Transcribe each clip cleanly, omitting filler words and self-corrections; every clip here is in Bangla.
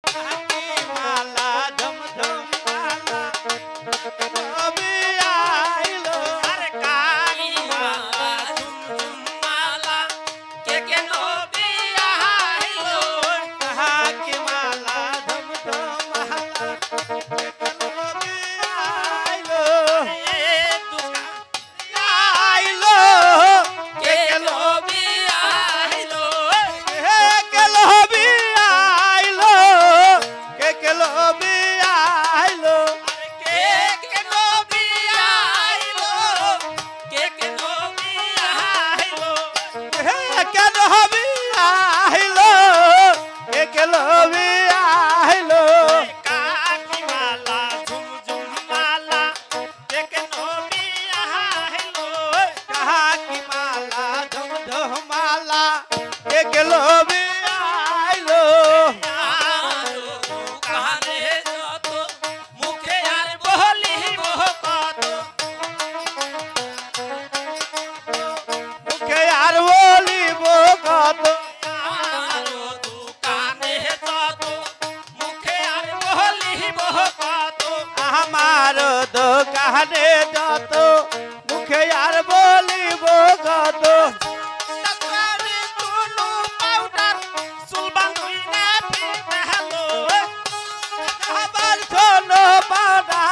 মালা ঝমঝম মালা নবী আইলো আরে কাকি মালা ঝুমঝুম মালা কে কে নবী আইলো কাকি মালা ঝমঝম মালা নবী আইলো এ দুকা আইলো কে কে নবী আইলো হে কেলবি আইলো কে কেলবি আইলো কে কে নবী আইলো কে কে নবী আইলো হে কেলবি আইলো কে কেলবি আইলো কাকি মালা ঝুমঝুম মালা কে কে নবী আইলো কাকি মালা ঝমঝম মালা কে কেলবি আইলো আরো কানে যত মুখে আর বলিব কত মুখে আর বলিব কত আরো কানে যত মুখে আর বলিব কত আমার দোকানে যত মুখে আর বলিব কত তাকবারে চুলু পাউডার চুল বাঁধুই না পিটালো আবার শোনো পাড়া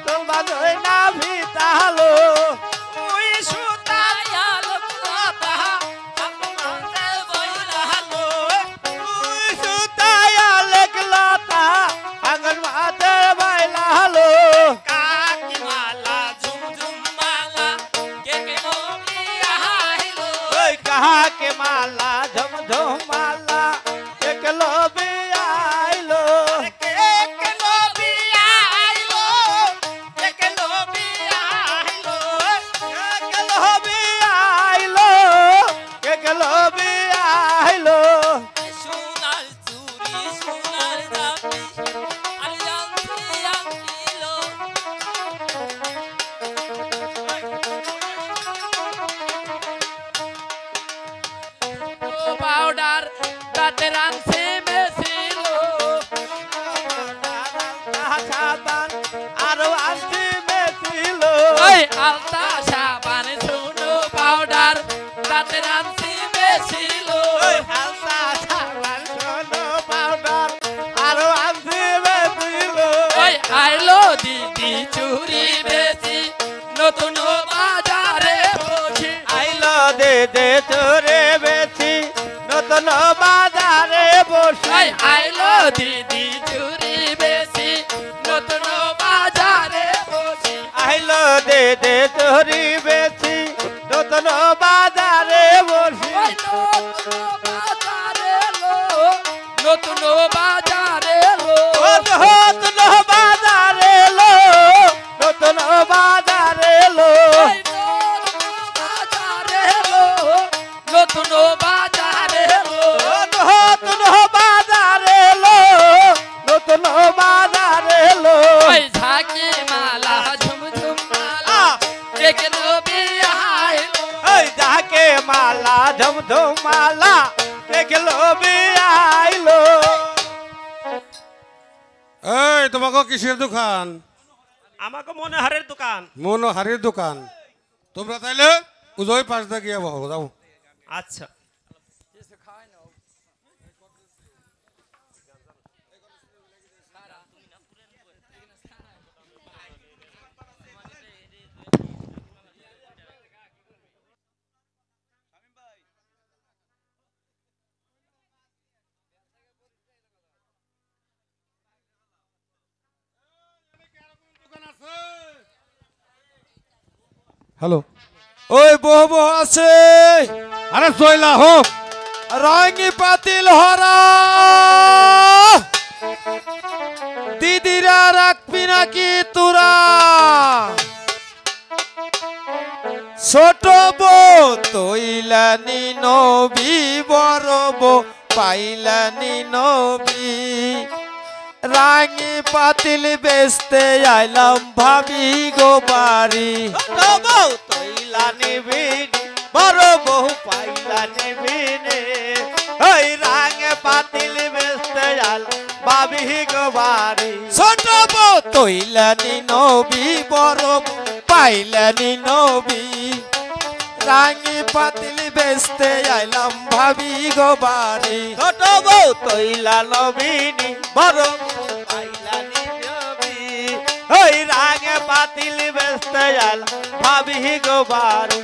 তোমার না ভিতালো ওই সুতায়াল কথা আপনাতে বইলালো সুতায়া লেখলতা আঙ্গন মাতে বাইলালো কাকি মালা ঝুমঝুম মালা কে কে নবী আইলো ওই কাহা কে মালা ঝমঝম মালা একলো আইলো কে কে নবী আইলো কে কে নবী আইলো একলো আইলো একলো আইলো সোনার চুরি সোনার দাবি আলিয়ান্তি আঙ্কিলো পাউডার রাতে রানছে মেছিল সাবান আরো আনতে মেছিল ওই আলতা সাবান শুনো পাউডার রাতে রানছে মেছিল হালকা সাবান সোনো পাউডার আরো আনতে মেছিল ওই আইলো দিদি চুরি বেশি নতুন বাজারে বসে আইলো দে তোরে বেশি নতুন বাজারে বসে ওই আইলো দিদি চুরি বেশি নতুন বাজারে বসে আইলো দে তোরি বেশি নতুন বাজারে বসে ওই নতুন বাজারে লো নতুন বাজারে লো নতুন বাজারে লো ওই বাজারে লো নতুন বাজারে লো নতুন বাজারে লো নতুন বাজারে লো ওই ঝাঁকি মালা ঝুমঝুম মালা কে কে নবী আইলো ওই যাকে মালা ঝমঝম মালা দেখলো আইলো এই তোমাকে কিসের দোকান? আমাকে মনোহরের দোকান। মনোহারির দোকান। তোমরা তাইলে উজয় পাশ দিয়ে গিয়ে বহো যাও। আচ্ছা হ্যালো, ওই বহু বহু আছে আরে জয়লা হোক রঙি পাতিল হরা দিদিরা রাখবি নাকি তোরা ছোট বউ তৈলানি নবী বড় বউ পাইলানি নবী রাঙি পাতিল বেচতে আইলাম ভাবি গো বাড়ি বউ তৈলা নিবিনি বড় বউ পাইলা নিবিনে ওই রাঙে পাতিল বেচতে আল ভাবি গো বাড়ি ছোট বউ তৈলানি নবী বড় বউ পাইলানি নবী রাঙি পাতিল বেচতে আইলাম ভাবি গো বাড়ি ছোট বউ তৈলা নবীনি বড় বউ পাইলানি নবী ওই রাঙে পাতিল বেচতে আল ভাবি গো বাড়ি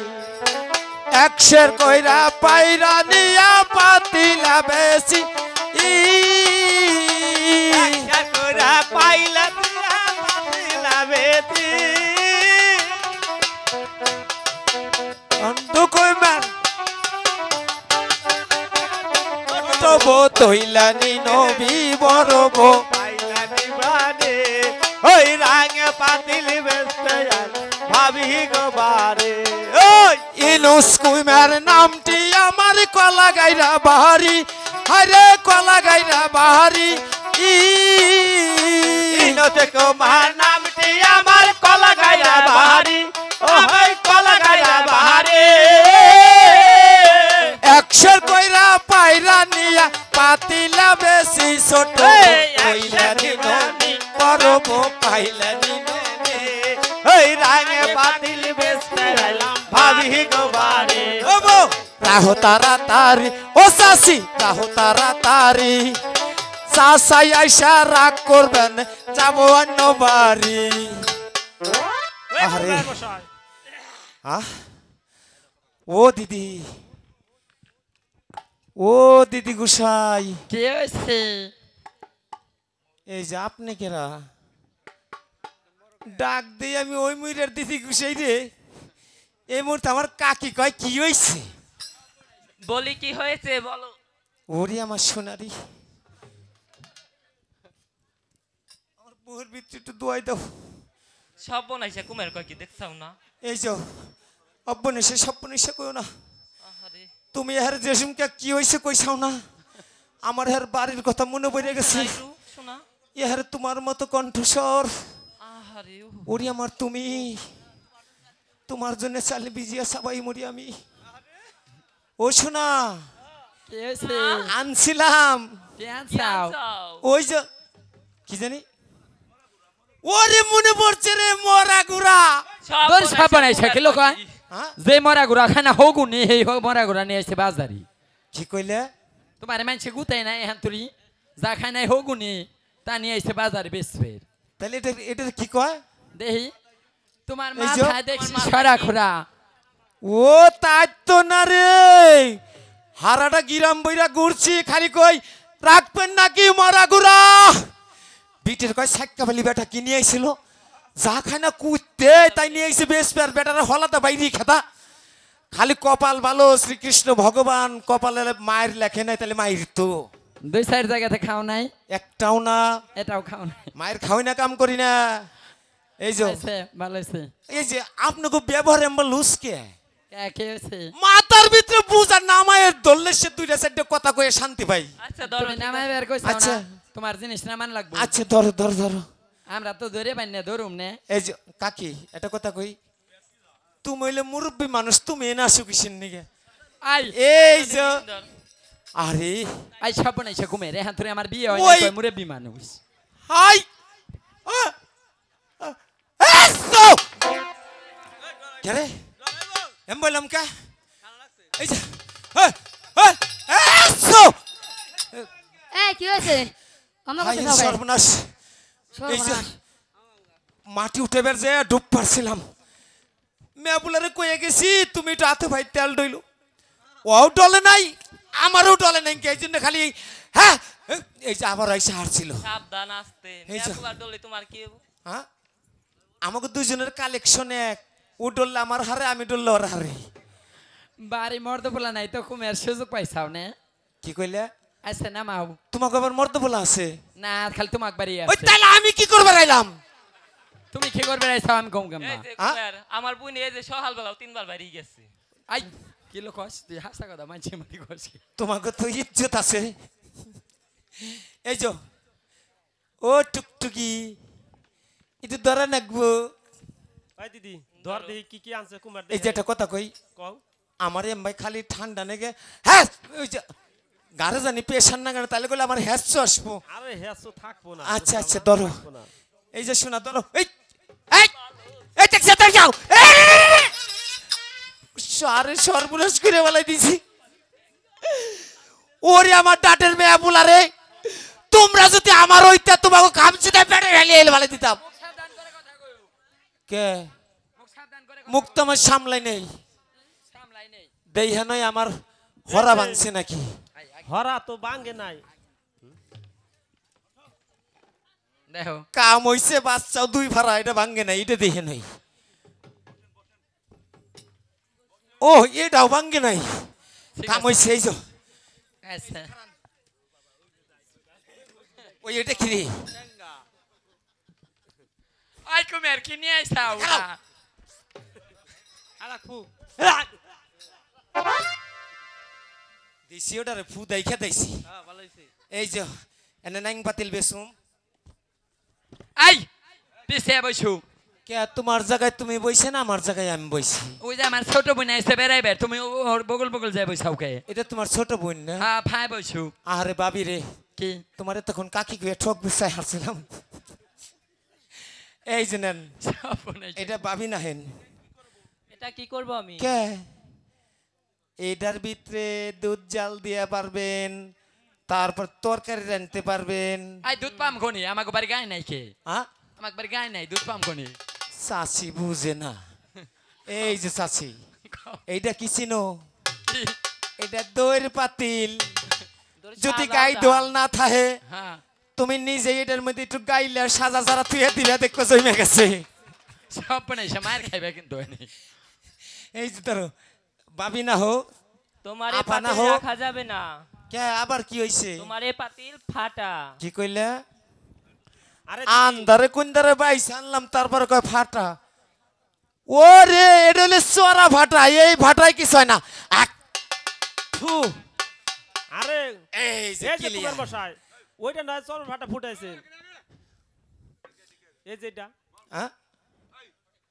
একশের কইরা পাইরা নিয়া পাতিলা বেশি আশা কইরা পাইলা দিয়া পাতিলা বেতি তৈলানি নবী বড় বউ পাইলানি বাড়ি ওই রাঙে পাতিল বেচতে আল ভাবি গো বাড়ি ওই ইনুস কুইমার নামটি আমার কলা গাইরা বাহারি হরে কলা গাইরা বাহারি ইনতে কুমার নামটি আমার কলা গাইরা বাহারি ও ভাই কলা গাইরা বাহারি একশের কইরা পাইরা নিয়া পাতিলা বেশি ছোট কইলানি নবী বড় বউ পাইলানি নবী ওই রাঙে পাতিল বেচতে আইলাম ভাবি গো বাড়ি ও বউ রাহো তারা তারি ও সাসি রাহো তারা তারি সাসাই আইসা রাগ করবেন যাবো অন্য বাড়ি আরে ও দিদি ও দিদি গুসাই কে হয়েছে এই যে আপনি কেরা ডাক দিয়ে আমি ওই মুইরের দিদি গুসাই রে এই মুহূর্তে আমার কাকি কয় কি হয়েছে বলি কি হয়েছে বলো ওরে আমার সোনারি আমার বউয়ের ভিতরে একটু দোয়াই দাও সব বনাইছে কুমের কয় কি দেখছাও না এই যাও অব্বনেশে সব্বনেশে কইও না আহারে তুমি এর জেসুমকে কি হইছে কইছাও না আমার এর বাড়ির কথা মনে পড়ে গেছে একটু শোনা এর তোমার মতো কণ্ঠস্বর আহারে ওরে আমার তুমি তোমার জন্য চালে বিজিয়া সবাই মরি আমি ও শোনা কে হয়েছে আনছিলাম ক্যান্সার ওই যে কি জানি ওরে মনে পড়ছে রে মরা গুড়া তোর সব বনাইছে কি লোক হ্যাঁ যে মরা গুড়া খানা হগুনি এই মরা গুড়া নিয়ে এসে বাজারি কি কইলে তোমার মানুষে গুতাই নাই এখন তুই যা খাই নাই হগুনি তা নিয়ে এসে বাজারে বেচবে তাহলে এটা কি কয় দেখি তোমার এই যে- মাথা দেখছি সরা খোরা ও তাই তো না রে হারাটা গিরাম বইরা ঘুরছি খালি কই রাখবেন নাকি মরা গুড়া বিটের কয় সাক্কা বালি বেটা কি নিয়ে আইছিল যা খায় না কুইতে তাই নিয়ে আইছে বেশ পেয়ার বেটারা হলাতে বাইরে খেতা খালি কপাল ভালো শ্রীকৃষ্ণ ভগবান কপালে মায়ের লেখে নাই তাহলে মায়ের তো দুই চার জায়গাতে খাও নাই একটাও না এটাও খাও নাই মায়ের খাওয়াই না কাম করি না এই যে হয়েছে, ভালো হয়েছে এই যে আপনাকে ব্যবহার এমন লুসকে কে হয়েছে মাথার ভিতরে বুঝার নামায়ের ধরলে সে দুইটা চারটে কথা কয়ে শান্তি পাই আচ্ছা তুমি নামাই বের কইছো আচ্ছা। না তোমার জিনিস নামান লাগবে আচ্ছা ধরো ধরো ধরো আমরা তো ধরে পাই না ধরুম নে এই যে কাকি এটা কথা কই তুমি হইলে মুরব্বী মানুষ তুমি এনে আসো কিসের নিগে আই এই যে আরে আই সব নাই সে ঘুমে রে হ্যাঁ তুই আমার বিয়ে হয় ওই- না মুরব্বি মানুষ হাই এসো কেরে এম বললাম কা এই যে এসো এই কি হয়েছে আমার হাই কথা সবাই সর্বনাশ এই যে মাটি উঠে বের যে ডুব পারছিলাম মেবুলারে কয়ে গেছি তুমি একটু হাতে ভাই তেল ডইলো ও ডলে নাই আমারও ডলে নাই এই জন্য খালি হ্যাঁ এই যে আবার এসে হারছিল সাবধান আসতে এই যে- মেকুলার দলে তোমার কি হ্যাঁ আমাকে দুজনের কালেকশন এক ও ডললে আমার হারে আমি ডললে ওর হারে বাড়ি মর্দ বলা নাই তো কুমের সুযোগ পাইছাও নে কি কইলে আচ্ছা নামাও তোমাকে আবার মর্দ বলা আছে না খালি তোমাক বাড়ি ওই আছে তাহলে আমি কি করবার আইলাম তুমি কি করবে রাইছাও আমি কম কেমন আমার বোন এই যে সকাল বেলাও 3 বার বাড়ি গেছে আই কি লোক কস তুই হাসা কথা মানছি মারি কস তোমাকে তো ইজ্জত আছে এই যে ও টুকটুকি একটু ধরে নাকবো ভাই দিদি ধর দেখি কি কি আনছে কুমার এই যে একটা কথা কই কও আমার এম ভাই খালি ঠান্ডা নেগে হ্যাঁ ওই যে গাড়ে জানি পেশান না কেন তাহলে করলে আমার হ্যাঁচো আসবো। আরে হেসো থাকবো না। আচ্ছা আচ্ছা ধরো, থাকবো না। এই যে শোনা ধরো, এই এই এই ট্যাক্সি তাই যাও। সারে সর্বনাশ করে বলাই দিছি। ওরে আমার ডাটের মেয়া বুলারে, তোমরা যদি আমার ওইটা তোমাকে খামচিতে পেটে ঢালিয়ে এলে বলে দিতাম। কে মুখ তো আমার সামলাই নেই, দেইহা নয় আমার হরা ভাঙছে নাকি? হরা তো ভাঙে নাই। দেখো কাম হইছে বাচ্চাও দুই ফাড়া, এটা ভাঙ্গে নাই, এটা দেখে নাই। ও এটাও ভাঙ্গে নাই, কাম হইছে এই যে আচ্ছা ওই এটা কি রে? আই কুমের কি নিয়ে আইছাও আরে খুব দিছি ওটারে ফু দাইখা দিছি। হ্যাঁ ভালো হইছে। এই যে এনে নাইং বাতিল বেসুম। আই পিছে বসু কে তোমার জায়গায় তুমি বইছে না আমার জায়গায় আমি বইছি? ওই যে আমার ছোট বোন আইছে বেড়াইবে, তুমি ওর বগল বগল যাই বইছাও কে? এটা তোমার ছোট বোন না? হ্যাঁ ভাই বসু। আরে বাবি রে, কি তোমারে তখন কাকি কইয়া ঠক বিছাই হারছিলাম। এই যে নেন, এটা বাবি না হেন। এটা কি করব আমি? কে এটার ভিতরে দুধ জাল দিয়া পারবেন, তারপর তরকারি রাঁধতে পারবেন। আই দুধ পাম কোনি, আমাকে বাড়ি গায় নাই কে? হ্যাঁ আমাকে বাড়ি গায় নাই, দুধ পাম কোনি? চাচি বুঝে না। এই যে চাচি, এইটা কি চিনো? এটা দইয়ের পাতিল। যদি গাই দোয়াল না থাকে হ্যাঁ তুমি নিজে এটার মধ্যে একটু গাইলে সাজা যারা তুই দিলে দেখো জমে গেছে। সব বানাইছে, মায়ের খাইবে কিন্তু এই যে ধরো বাবি না হোক তোমার এই আপা না পাতিল হোক। রাখা যাবে না। কে আবার কি হইছে? তোমার এই পাতিল ফাটা। কি কইলে? আরে আন্দারে কুন্দারে বাইস আনলাম, তারপরে কয় ফাটা। ওরে এটা হলে চড়া ফাটা, এই ফাটাই কিছু হয় না। থু, আরে এই যে এই যে ক্লিয়ার। তোমার মশাই ওইটা নয় চল ফাটা ফুটাইছেন। এই যে এটা হ্যাঁ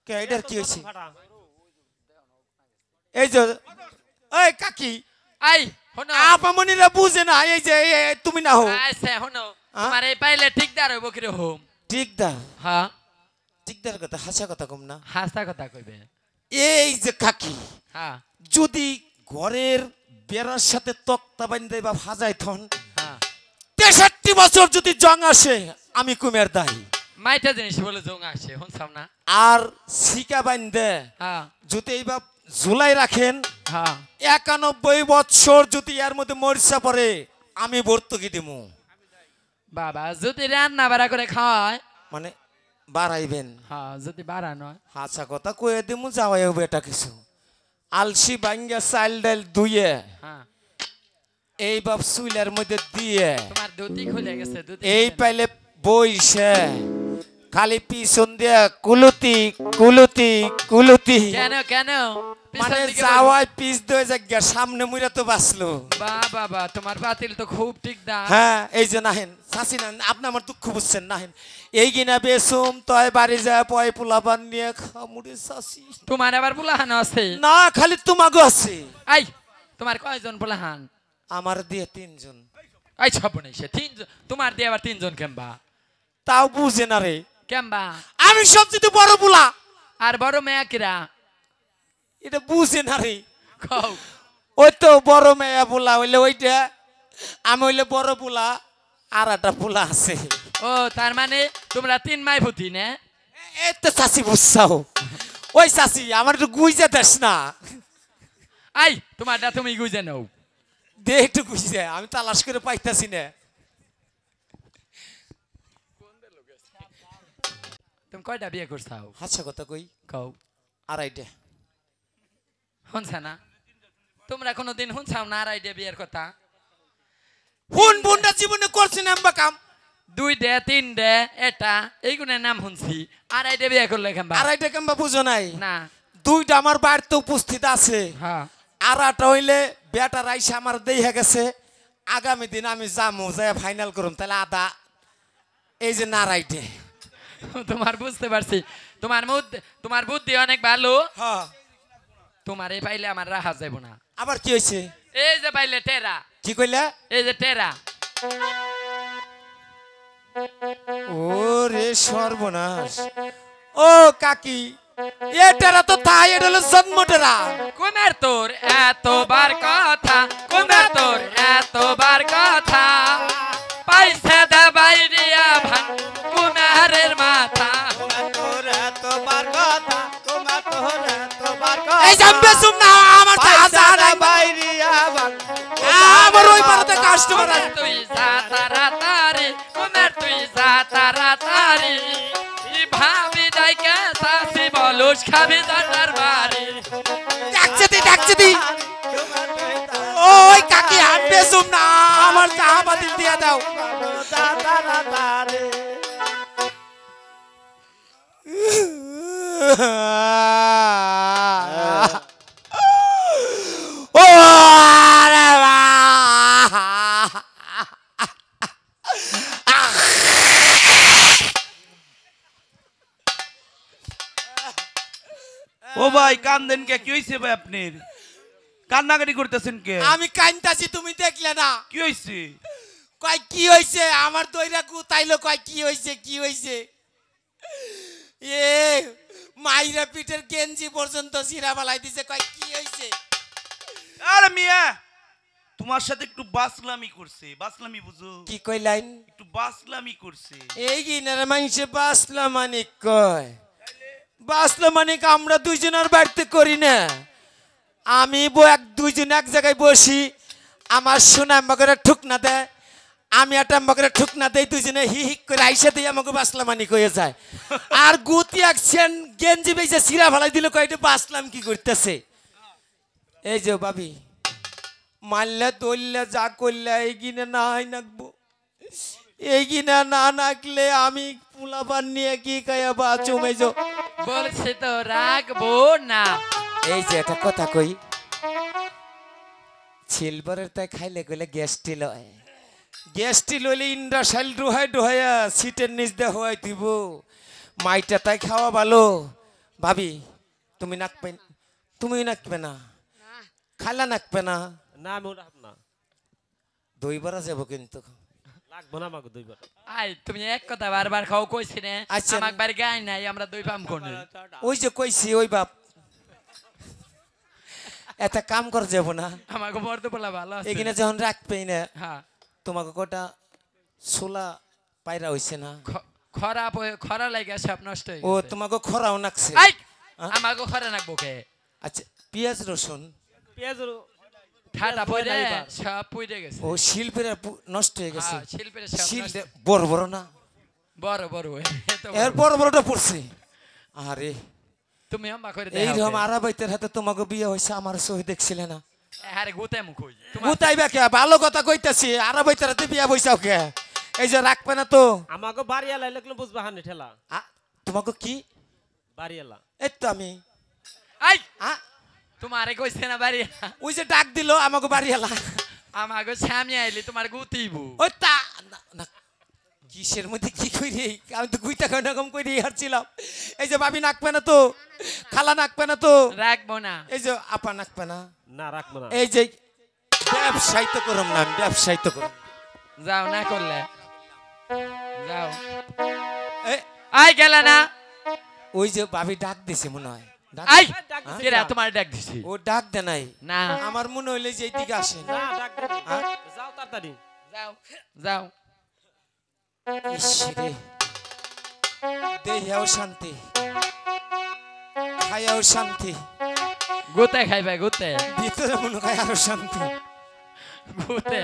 কে এটার কি হইছে? ফাটা এই যে এই কাকি আই হনো আপামনিরা বুঝে না। এই যে তুমি না হো আইছে হনো, তোমার এই পাইলে ঠিকদার হইব কি রকম? ঠিকদার। হ্যাঁ ঠিকদার কথা হাসা কথা কম না। হাসা কথা কইবে। এই যে কাকি হ্যাঁ যদি ঘরের বেড়ার সাথে তক্তা বান্ধে বা ভাজাই থন, হ্যাঁ 63 বছর যদি জং আসে আমি কুমের দায়ী। মাইটা জিনিস বলে জং আসে শুনছাম না? আর শিকা বান্ধে হ্যাঁ যদি এইবার ঝুলাই রাখেন, হ্যাঁ 91 বছর যদি এর মধ্যে মরিচা পড়ে আমি ভর্তুকি দিমু। বাবা যদি রান্না বাড়া করে খাওয়ায়, মানে বাড়াইবেন। হ্যাঁ যদি বাড়া নয় হাসা কথা কয়ে দিমু, যাওয়াই হবে এটা কিছু। আলসি বাঙ্গা চাল ডাল ধুয়ে হ্যাঁ এই বাপ চুলের মধ্যে দিয়ে তোমার দুটি খুলে গেছে, দুটি এই খুলে পাইলে বইছে খালি পিছন দিয়া কুলুতি কুলুতি কুলুতি, না। কেন কেন পিছন মানে দিকে যাওয়ায় পিছ দয়ে জায়গা সামনে মুইরা তো বাঁচলো। বাবা তোমার বাতিল তো খুব ঠিক দাম। হ্যাঁ এই যে নাহেন চাচি না, আপনি আমার দুঃখ বুঝছেন নাহেন। এই কিনা বেসুম তয় বাড়ি যায় পয় পোলাপান নিয়ে খামুড়ে চাচি। তোমার আবার বুলাহান আছে? না খালি তোমাকে আছে। আই তোমার কয়জন বুলাহান? আমার দিয়ে 3 জন। আই সব নেইছে 3 জন, তোমার দিয়ে আবার 3 জন কেমবা? তাও বুঝে না রে, কেমবা? আমি সবচেয়ে বড় বুলা। আর বড় মেয়া কিরা? এটা বুঝে না রে। কও ওই তো বড় মেয়া বুলা হইলে ওইটা, আমি হইলে বড় বুলা, আর একটা বুলা আছে। ও তার মানে তোমরা 3 মাই ভূতি না? এই তো চাচি বুঝছাও। ওই চাচি আমার একটু গুইজা দেস না। আই তোমারটা তুমি গুজে নাও। দে একটু গুইজা, আমি তালাশ করে পাইতাছি না। তুমি কয়টা বিয়ে করছাও? হাসা কথা কই, কও। 2.5টা। শুনছা না? তোমরা কোনোদিন শুনছাও না আড়াইটা বিয়ের কথা? হুন বুনটা জীবনে করছি না আম্বা কাম। 2 ডে 3 ডে এটা এইগুলোর নাম শুনছি, আড়াইটা বিয়ে করলে কেমবা? 2.5টা কাম্বা বুঝো নাই? না 2টা আমার বাড়িতে উপস্থিত আছে, হ্যাঁ আর 8টা হইলে বেটা রাইসা আমার দেইয়া গেছে। আগামী দিন আমি যামু, যাই ফাইনাল করুম, তাহলে আদা এই যে নারাইটে। তোমার বুঝতে পারছি, তোমার বুদ্ধি অনেক ভালো। হ্যাঁ তোমার এই পাইলে আমার রাহা যাইব না। আবার কি হয়েছে? এই যে পাইলে টেরা কি কইলা এই যে টেরা ওরে সর্বনাশ ও কাকি এটারা তো তাই এটা হলো জন্মটেরা কুমের তোর এতবার কথা কুমের তোর এতবার কথা পয়সা দাবাই রিয়া ভাঙ কুমারের মাথা তোমার তোর এতবার কথা তোমার তোর এতবার কথা এই জাম্বে সুম না আমার পয়সা চাচা বাইরে আবার আমার ওই পারতে কাস্টমার তুই যা তাড়াতাড়ি কুমের তুই যা তাড়াতাড়ি ভাবি ডাইকে সাসি বলুস খাবি দাদার বাড়ি ডাকছে দি ওই কাকি হাঁটবে সুম না আমার চা বাতিল দিয়া দাও ও আরে বাহ ও ভাই কান্দেন কে কি হইছে ভাই আপনার কান্নাকাটি করতেছেন কে আমি কাইন্তাছি তুমি দেখলে না কি হইছে কয় কি হইছে আমার দইরা গুতাইলো কয় কি হইছে এ মাইরা পিঠের গেঞ্জি পর্যন্ত সিরা বালাই দিছে কয় কি হইছে আরে মিয়া তোমার সাথে একটু বাসলামি করছে বাসলামি বুঝো কি কইলাইন একটু বাসলামি করছে এই গিনারে মানুষে বাসলা মানিক কয় বাসলা মানিক আমরা দুইজনের বাড়িতে করি না আমি দুইজন এক জায়গায় বসি আমার সোনা আমাকে ঠুকনা দেয় আমি একটা আমাকে ঠুকনা দেই দুইজনে হি হি করে আইসা দিয়ে আমাকে বাসলা মানিক হয়ে যায় আর গুতি এক সেন গেঞ্জি বেজে সিরা ভালাই দিল কয় এটা বাসলাম কি করতেছে এই যে ভাবি মারলে দললে যা করলে এই গিনে নাই নাকবো এই গিনা না নাকলে আমি পোলাপান নিয়ে কি খাইয়া বাঁচুম এই যে বলছে তো রাখবো না এই যে একটা কথা কই সিলভারের তাই খাইলে গেলে গ্যাস্ট্রিল হয় গ্যাস্ট্রিল হইলে ইন্ডাসাইল ডোহাইয়া সিটের নিচ দিয়ে হওয়াই দিব মাইটা তাই খাওয়া ভালো ভাবি তুমি নাকবে না খালা নাকবে না না আমি রাখব না দুইবার যাব কিন্তু লাগবো না আমাকে দুইবার আই তুমি এক কথা বারবার খাও কইছি না আচ্ছা। আমাক বাড়ি গাই নাই আমরা দুই পাম কোনে ওই যে কইছি ওই বাপ এটা কাম কর যাব না আমাকে মরতে বলা ভালো আছে এখানে যখন রাখবেই না হ্যাঁ তোমাকে কটা সোলা পায়রা হইছে না খরা লাগে সব নষ্ট হয়ে ও গেছে তোমাকে খরাও নাকছে আই আমাকে খরা নাকবো কে আচ্ছা পেঁয়াজ রসুন পেঁয়াজ ঠাটা পড়ে নাইবার। সব পুড়ে গেছে ও শিল্পের নষ্ট হয়ে গেছে হ্যাঁ, শিল্পের সব শিল নষ্ট। বড় বড় না বড় বড় এত এর বড়। বড় বড়টা পড়ছে আরে তুমি আম্মা করে এই দেখাও রকম আরাবাইতের হাতে তোমাকে বিয়ে হয়েছে আমার সহি দেখছিলে না আরে গুতে মুখ হই তোমার গুতাইবা কে ভালো কথা কইতাছি আরাবাইতের হাতে বিয়ে বইছাও কে এই যে রাখবে না তো আমাকে বাড়িয়ালা লাগলে বুঝবা হানি ঠেলা তোমাকে কি বাড়িয়ালা এই তো আমি আই আ তোমারে কইছে না বাড়ি ওই যে ডাক দিল আমাকে বাড়ি এলা আমাকে সামনে আইলি তোমার গুতিবু ওই তা না কিসের মধ্যে কি করি আমি তো গুইতা কই রকম কই হারছিলাম এই যে ভাবি নাকবে না তো খালা নাকবে না তো রাখবো না এই যে আপা নাকবে না না রাখবো না এই যে ব্যবসায়ী তো করম না আমি ব্যবসায়ী তো করম যাও না করলে যাও এ, আই গেল না ওই যে ভাবি ডাক দিছে মনে হয় ডাক- আই ডাক দিছে কেরা না। তোমার ডাক দিছি ও ডাক দে নাই না আমার মনে হইলে যে এইদিকে আসে না ডাক দে হ্যাঁ? যাও তাড়াতাড়ি যাও যাও ইসরে দেহেও শান্তি খায়াও শান্তি গুতে খাইবে গুতে ভিতরে মনে হয় আরো শান্তি গুতে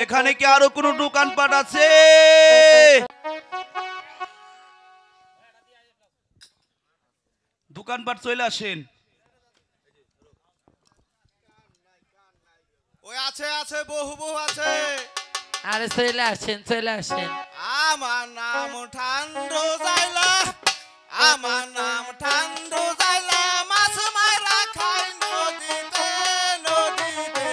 এখানে কি আরো কোনো দোকানপাট আছে দোকানপাট চলে আসেন ওই আছে আছে বহু বহু আছে আরে চলে আসেন আমার নাম ঠান্ডো যাইলা আমার নাম ঠান্ডো যাইলা মাছ মারা খাই নদীতে নদীতে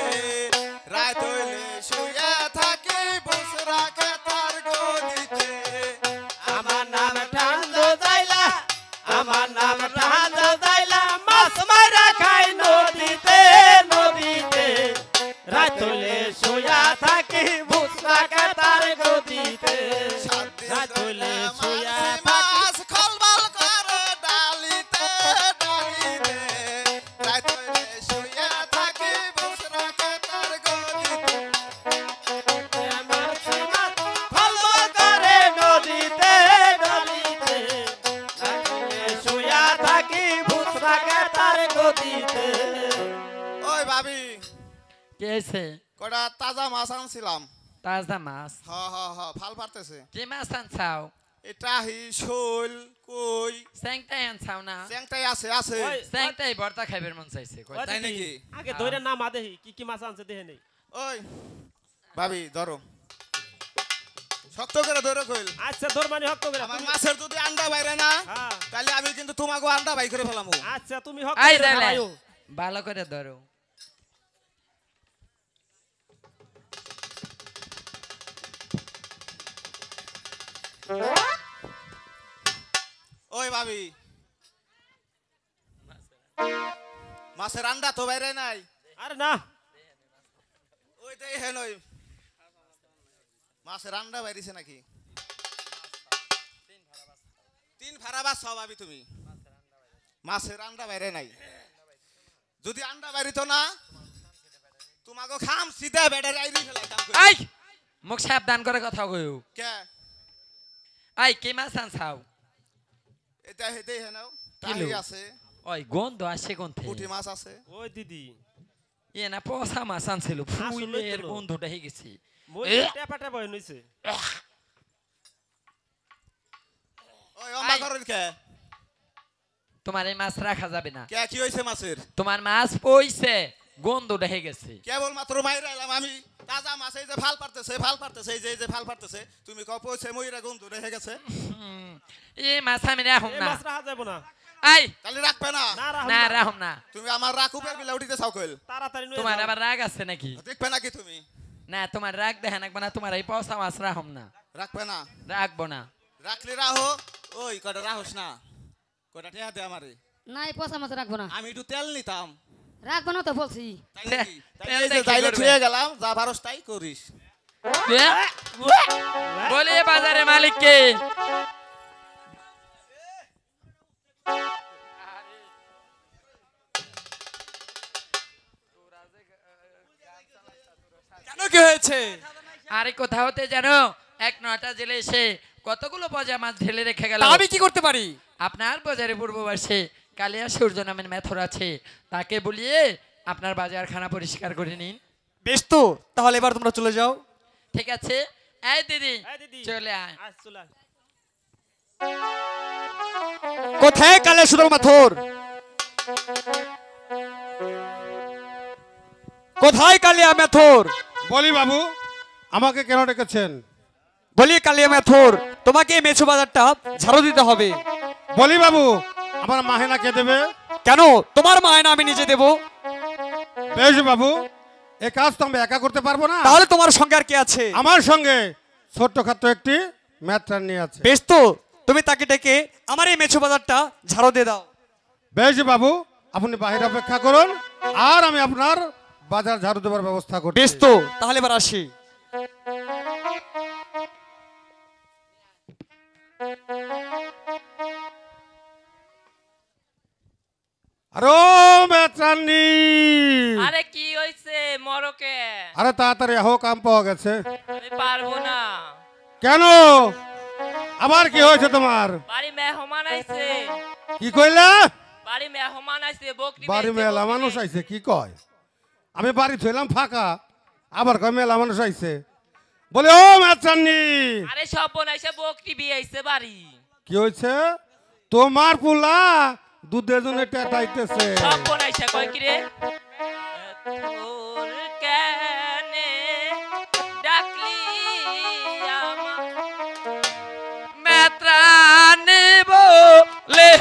রাত হইলে শুয়ে থাকি বসরা খেতার গদিতে আমার নাম ঠান্ডো যাইলা আমার নাম ঠান্ডো রাত হইলে শুয়া মাছ খলবল করে ডালিতে ডালিতে রাত হইলে শুয়া থাকি বুসরা কাটার গদিতে মারছি মাছ খলবল করে নদীতে নদীতে শুয়া থাকি ভুসরা কেতার গদিতে। ওই ভাবি কে আছে কটা তাজা মাছ আনছিলাম। তাজা মাছ হ হ হ ভাল পারতেছে। কি মাছ আনছাও এটা হি শোল কই স্যাংটাই আনছাও না চ্যাংটাই আছে আছে। ওই স্যাংটাই ভর্তা খাইবার মন চাইছে কই ওই তাই দিদি, নাকি? আগে ধরে নামা দেখি কি কি মাছ আনছে দেখে নেই। ওই ভাবি ধরো শক্ত করে ধরো কইল। আচ্ছা ধর মানে হক করে আমার মাছের যদি আন্ডা বাইরে না হ্যাঁ তাহলে আমি কিন্তু তোমাকে আন্ডা বাই করে ফেলামু। আচ্ছা তুমি হক আই করে জালে ফেলাইও। ভালো করে ধরো ওই ভাবি মাছের আন্ডা তো বাইরে নাই। আরে না ওই দেখেন ওই মাছের আন্ডা বাইরেছে নাকি? তিন ভাড়া বাস হও ভাবি তুমি। মাছের আন্ডা বাইরে নাই। যদি আন্ডা বাইরিত না তোমাকে খাম সিধা বেড়ারে আইরি ফেলাইতাম কই। আই মুখ সাবধান করে কথা কইও কে আই কি মাছ আনছাও এটা হেতে হেনাও কিলো? তাহি আছে ওই গন্ধ আসে কোন থেকে পুঁটি মাছ আছে। ওই দিদি এ না পচা মাছ আনছিল ফুলের তো। গন্ধটা হয়ে গেছে মই টেপা টেপা হই নইছে। ওই অম্বা করেন কে? তোমার এই মাছ রাখা যাবে না কে কি হইছে মাছের? তোমার মাছ পইছে গন্ধটা হয়ে গেছে কেবল মাত্র মাইরা এলাম আমি। তাজা মাছ এই যে ফাল পারতেছে এই যে ফাল পারতেছে তুমি কও পয়সা মইরা গন্ধ রেখে গেছে। এই মাছ আমি রাখুম এই না মাছ রাখা যাবে না। আই তাহলে রাখবে না। না রাখা না রাখুম না তুমি আমার রাকুপের বিলা উঠিতে চাও কইল। তাড়াতাড়ি নই। তোমার আবার রাগ আছে নাকি দেখবে নাকি তুমি? না তোমার রাগ দেখে নাকবে না তোমার এই পচা মাছ রাখুম না রাখবে না। রাখবো না রাখলে রাহো। ওই কটা রাহস না কটা ঠেয়া দে আমারে। না এই পচা মাছ রাখবো না, আমি একটু তেল নিতাম। রাখবো না তো বলছি। তাই নাকি? তেল তাই এই যে দিয়ে কি যাইলে করবে? ছুঁয়ে গেলাম যা পারস তাই করিস। বলে বাজারে মালিককে কেন কি হয়েছে? আরে কোথা হতে জানো এক নটা জেলে এসে কতগুলো পজা মাছ ঢেলে রেখে গেল তা আমি কি করতে পারি? আপনার বাজারে পূর্ববাসে কালিয়া সূর্য নামের মেথর আছে তাকে বলিয়ে আপনার বাজারখানা পরিষ্কার করে নিন বেশ তো, তাহলে এবার তোমরা চলে যাও। ঠিক আছে এই দিদি এই দিদি চলে আয় আজ চলে আয়। কোথায় কালে সুদল মাথর? কোথায় কালিয়া মেথর? বলি বাবু আমাকে কেন ডেকেছেন? বলি কালিয়া মেথর, তোমাকে এই মেছো বাজারটা ঝাড়ু দিতে হবে। বলি বাবু আমার মাহেনা কে দেবে? কেন? তোমার মায়না আমি নিজে দেব। বেশ বাবু এ কাজ তো আমি একা করতে পারবো না। তাহলে তোমার সঙ্গে আর কে আছে? আমার সঙ্গে ছোট্টখাটো একটি ম্যাট্রান নিয়ে আছে। বেশ তো, তুমি তাকে ডেকে আমার এই মেছো বাজারটা ঝাড়ু দিয়ে দাও। বেশ বাবু আপনি বাহিরে অপেক্ষা করুন আর আমি আপনার বাজার ঝাড়ু দেওয়ার ব্যবস্থা করছি। বেশ তো, তাহলে এবার আসি। আরে ম্যাট্রানি, আরে কি হইছে মরকে? আরে তাড়াতাড়ি আহো কাম পাওয়া গেছে। আমি পারবো না। কেন আবার কি হয়েছে তোমার? বাড়ি মেহমান আইছে। কি কইলা? বাড়ি মেহমান আইছে বকরি বাড়ি বেচতে, মেলা বকরি মানুষ বেচতে। আইছে কি কয়? আমি বাড়ি থইলাম ফাঁকা আবার কয় মেলা মানুষ আইছে বলে ও ম্যাট্রানি আরে সপন আইছে বকরি বিয়ে আইছে বাড়ি। কি হয়েছে? তোমার পোলা দুধের জন্য টেটাইতেছে। সপন আইছে কয় কি রে? তোর কেনে ডাকলি আমার মেত্রানি বলে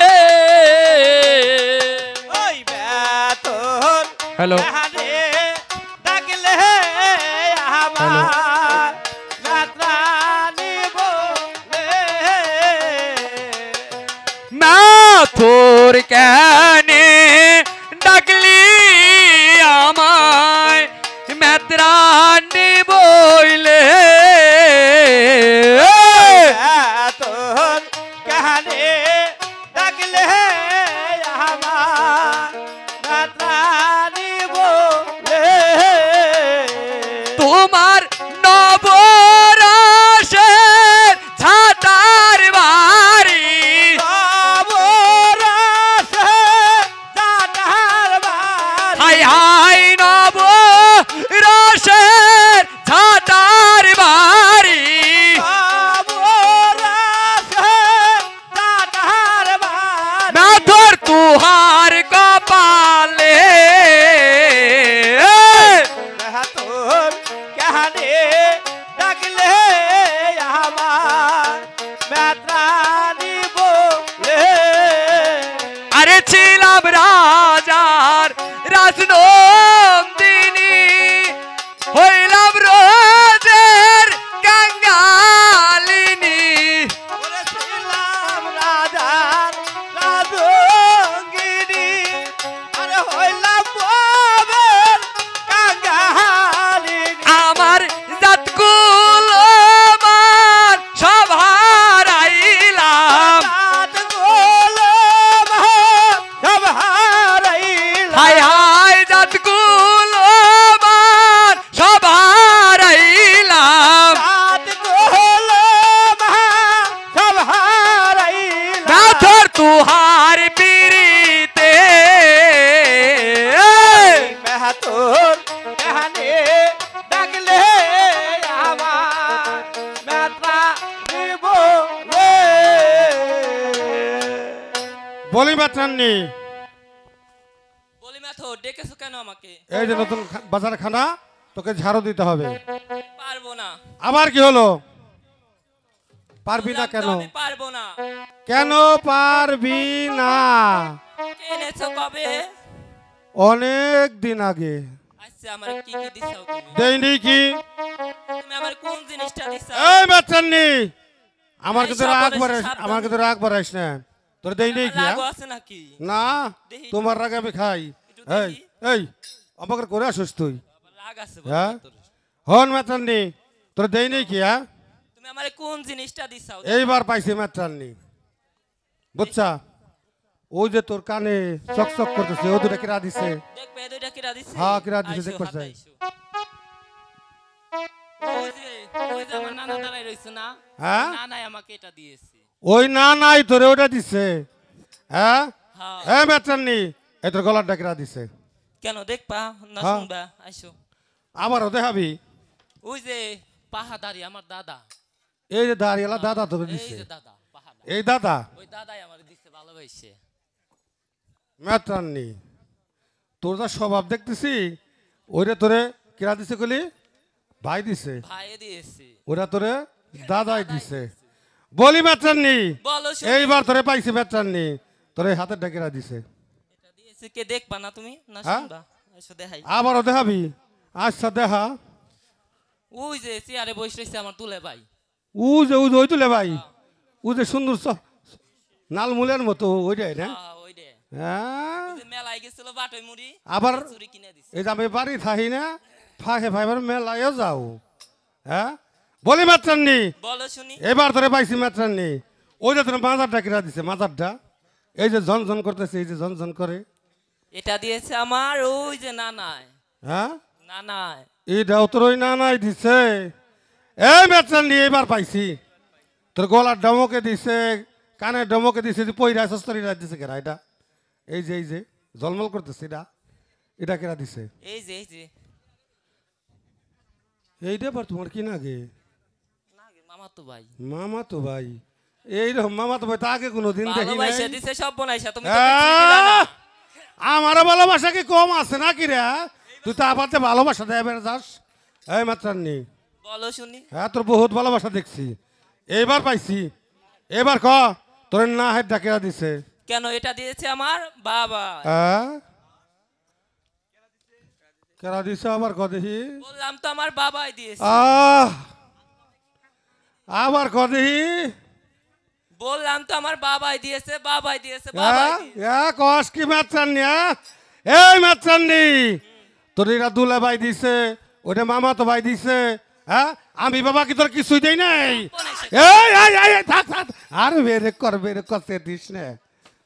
ওই বেতন হ্যালো হারে ডাকলে আমার যাত্রানি বলে মেথর কেনে ডাকলি আমায় মেত্রানি বইলে তোমার নবরসের ছাতার বাড়ি হাই হাই নবরসের ছাতার বাড়ি মাথর তুহার কপালে আরে ছিলাম রাজার রাজনন্দিনী হইলাম রোজের কাঙ্গালিনী আমার জাতকুল মান সব হারাইলাম হাই হাই জাতকুল মান সব হারাইলাম নাথর তুহার পিরিতে বলি মাত্রান্নি বলি মাথর ডেকেছো কেন আমাকে? এই যে নতুন বাজার খানা তোকে ঝাড়ু দিতে হবে। পারবো না। আবার কি হলো? পারবি না বললাম তো কেন? আমি পারবো না। কেন পারবি না? এনেছো কবে? অনেক দিন আগে। আচ্ছা আমার কি কি দিছাও তুমি? দেইনি কি? তুমি আমার কোন জিনিসটা দিছাও? এই মাত্রান্নি আমার এই কিন্তু সব রাগ বলেছে, বাড়াইস, সাবধানে। আমার কিন্তু রাগ বাড়াইস না। তোর দেইনি কি? রাগ আছে নাকি? না দেই। তোমার রাগে আমি খাই। একটু এই দেখি। এই আমাকে করে আসিস তুই? রাগ আছে হ্যাঁ? বলি মাথর। হন মাত্রান্নি তোর দেইনি কি? হ্যাঁ তুমি আমার কোন জিনিসটা দিছাও? এইবার পাইছি মাত্রান্নি বুঝছা? ওই যে তোর কানে চকচক করতেছে ও দুটা কিরা দিছে। দেখবে এই দুইটা কিরা দিছে? হ্যাঁ, কিরা দিছে, আইসো, দেখবার হাতে চাই। আইসো। ওই যে আমার নানা দাঁড়াই রইছে না? হ্যাঁ? নানাই আমাকে এটা দিয়েছে। ওই না নাই তোরে ওটা দিছে। হ্যাঁ হ্যাঁ। হ্যাঁ মাত্রান্নি এই তোর গলার ডাকিরা দিছে। কেন দেখবা না হ্যাঁ। শুনবা? আইসো। আবারও দেখাবি? ওই যে পাহাদারি আমার দাদা। এই যে দাঁড়িয়েলা দাদা তোকে এই দিছে। যে দাদা পাহাদারি। এই দাদা ওই দাদাই আমার দিছে ভালোবাসে। মাত্রান্নি তোর যা স্বভাব দেখতেছি ওইটা তোরে কিরা দিছে কলি? ভাই দিছে। ভাইয়ে দিয়েছে। ওরা তোরে দাদাই দিছে। বলি মাত্রান্নি বলো শুনি। এইবার তোরে পাইছি মাত্রান্নি তোরে হাতের ডাকিরা দিছে। এটা দিয়েছে কে দেখবা না তুমি? না হ্যাঁ? শুনবা? আইসো দেখাই। আবারও দেখাবি? আচ্ছা দেখা। ওই যে চেয়ারে বসে রয়েছে আমার তুলে ভাই। ওই তুলে ভাই ও যে সুন্দর নালমুলের মতো ওইটাই না? ওই রে। হ্যাঁ ওই যে মেলায় গেছিল বাটই মুড়ি। আবার চুরি কিনে দিছে। এই যে আমি বাড়ি থাকি না ফাঁকে ফাইবার মেলায়ও যাও। হ্যাঁ বলি মাত্রান্নি বলো শুনি। এবার তোরে পাইছি মাত্রান্নি ওই যে তোর মাজারটা কিরা দিছে। মাজারটা এই যে ঝনঝন করতেছে এই যে ঝনঝন করে এটা দিয়েছে আমার ওই যে নানায়। হ্যাঁ নানায়। এইটাও তোর ওই নানাই দিছে। এই মাত্রান্নি এবার পাইছি তোর গলার ডমকে দিছে কানের ডমকে দিছে যে পইরা সস্তরিরা দিছে কেরা এটা? এই যে জলমল করতেছে এটা এটা কেরা দিছে? এই যে এই যে এইটা আবার তোমার কি নাগে? না মামা তো ভাই। মামা তো ভাই এইরকম মামা তো ভাই তা আগে কোনোদিন দেখি নাই। ভালোবাসা দিছে সব বনাইছা তুমি তো কিছুই দিলা না। আমার ভালোবাসা কি কম আছে নাকি রে? তুই তো আবার ভালোবাসা দেয় এবার যাস। এই মাত্রান্নি বলো শুনি। হ্যাঁ তোর বহুত ভালোবাসা দেখছি। এইবার পাইছি এবার ক তোর না হেড ডাকিরা দিছে কেন এটা দিয়েছে আমার বাবা। হ্যাঁ কেরা দিছে আবার ক দেখি? বললাম তো আমার বাবাই দিয়েছে। আবার ক দেখি? বললাম তো আমার বাবাই দিয়েছে বাবাই দিয়েছে বাবাই দিয়েছে। কস কি মাত্রান্নি? এই মাত্রান্নি তোর এরা দুলা ভাই দিছে ওটা মামা তো ভাই দিছে। হ্যাঁ আমি বাবা কি তোর কিছুই দেই নাই? থাক থাক আর বেরে কর দিস না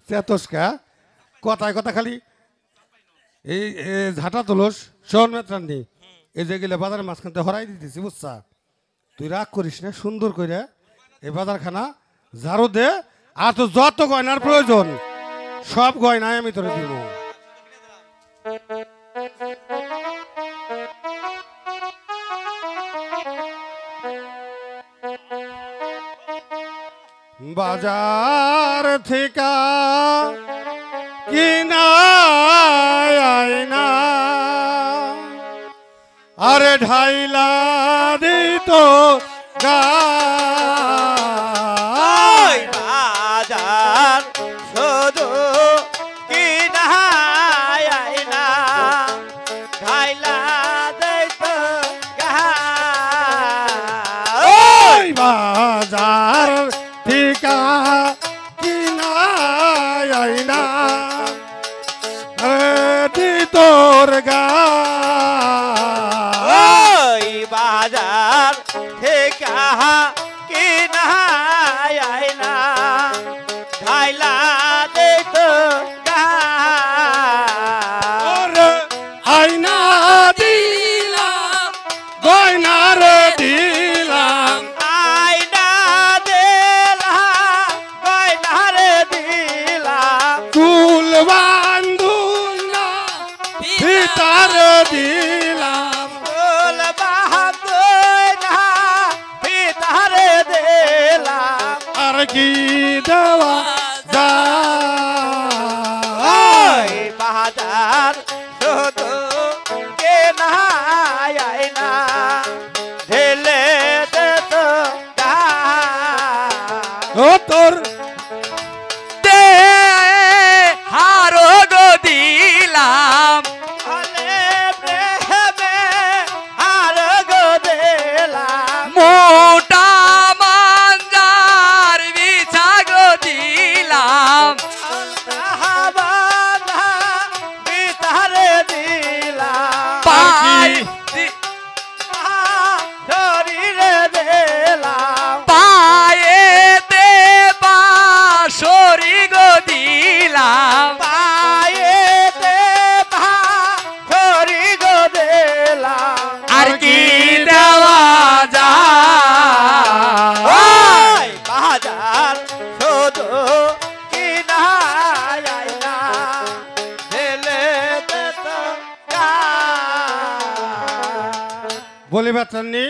চেতসকা কথায় কথা খালি এই ঝাঁটা তোলস। শোন মাত্রান্নি এই যে গেলে বাজারের মাঝখানতে হরাই দিতেছি বুঝছা তুই রাগ করিস না সুন্দর করে এই বাজারখানা ঝাড়ু দে আর তো যত গয়নার প্রয়োজন সব গয়নায় আমি তোরে দিব বাজার থেকে কিনা আয়না আরে ঢাইলা দিত গা ওই বাজার শুধু কিনা আয়না ঢাইলা দেত গাহা ওই বাজার থেকে কিনা আয়না আরে দিতর গা ওই বাজার থেকে কিনা আয়না ঢাইলা দেত গাহা ওরে আয়না দিলাম গয়নার দিলাম আয়না দিলাম গয়নারে দিলাম চুল বান্ধুন না ভিতর দিলাম ফুল বাহাদুরা ভিতরে দিলাম আর কি দেওয়া যা ওই বাজার শুধু কেনা আয়না ঢেলে দিত ও তোর দে হারো গো দিলাম হলে প্রেমে আর গো দিলাম মোটা মাঞ্জার বিছা গো দিলাম বাধা ভিতরে দিলাম পাই শরীরে দিলাম পায়ে দেবা সরি গো দিলাম পায়ে দেবা শরী গো দিলাম আর কি দেওয়া যায় ওই বাজার শুধু কিনা আয়না ঢেলে দিত বলি বেতননি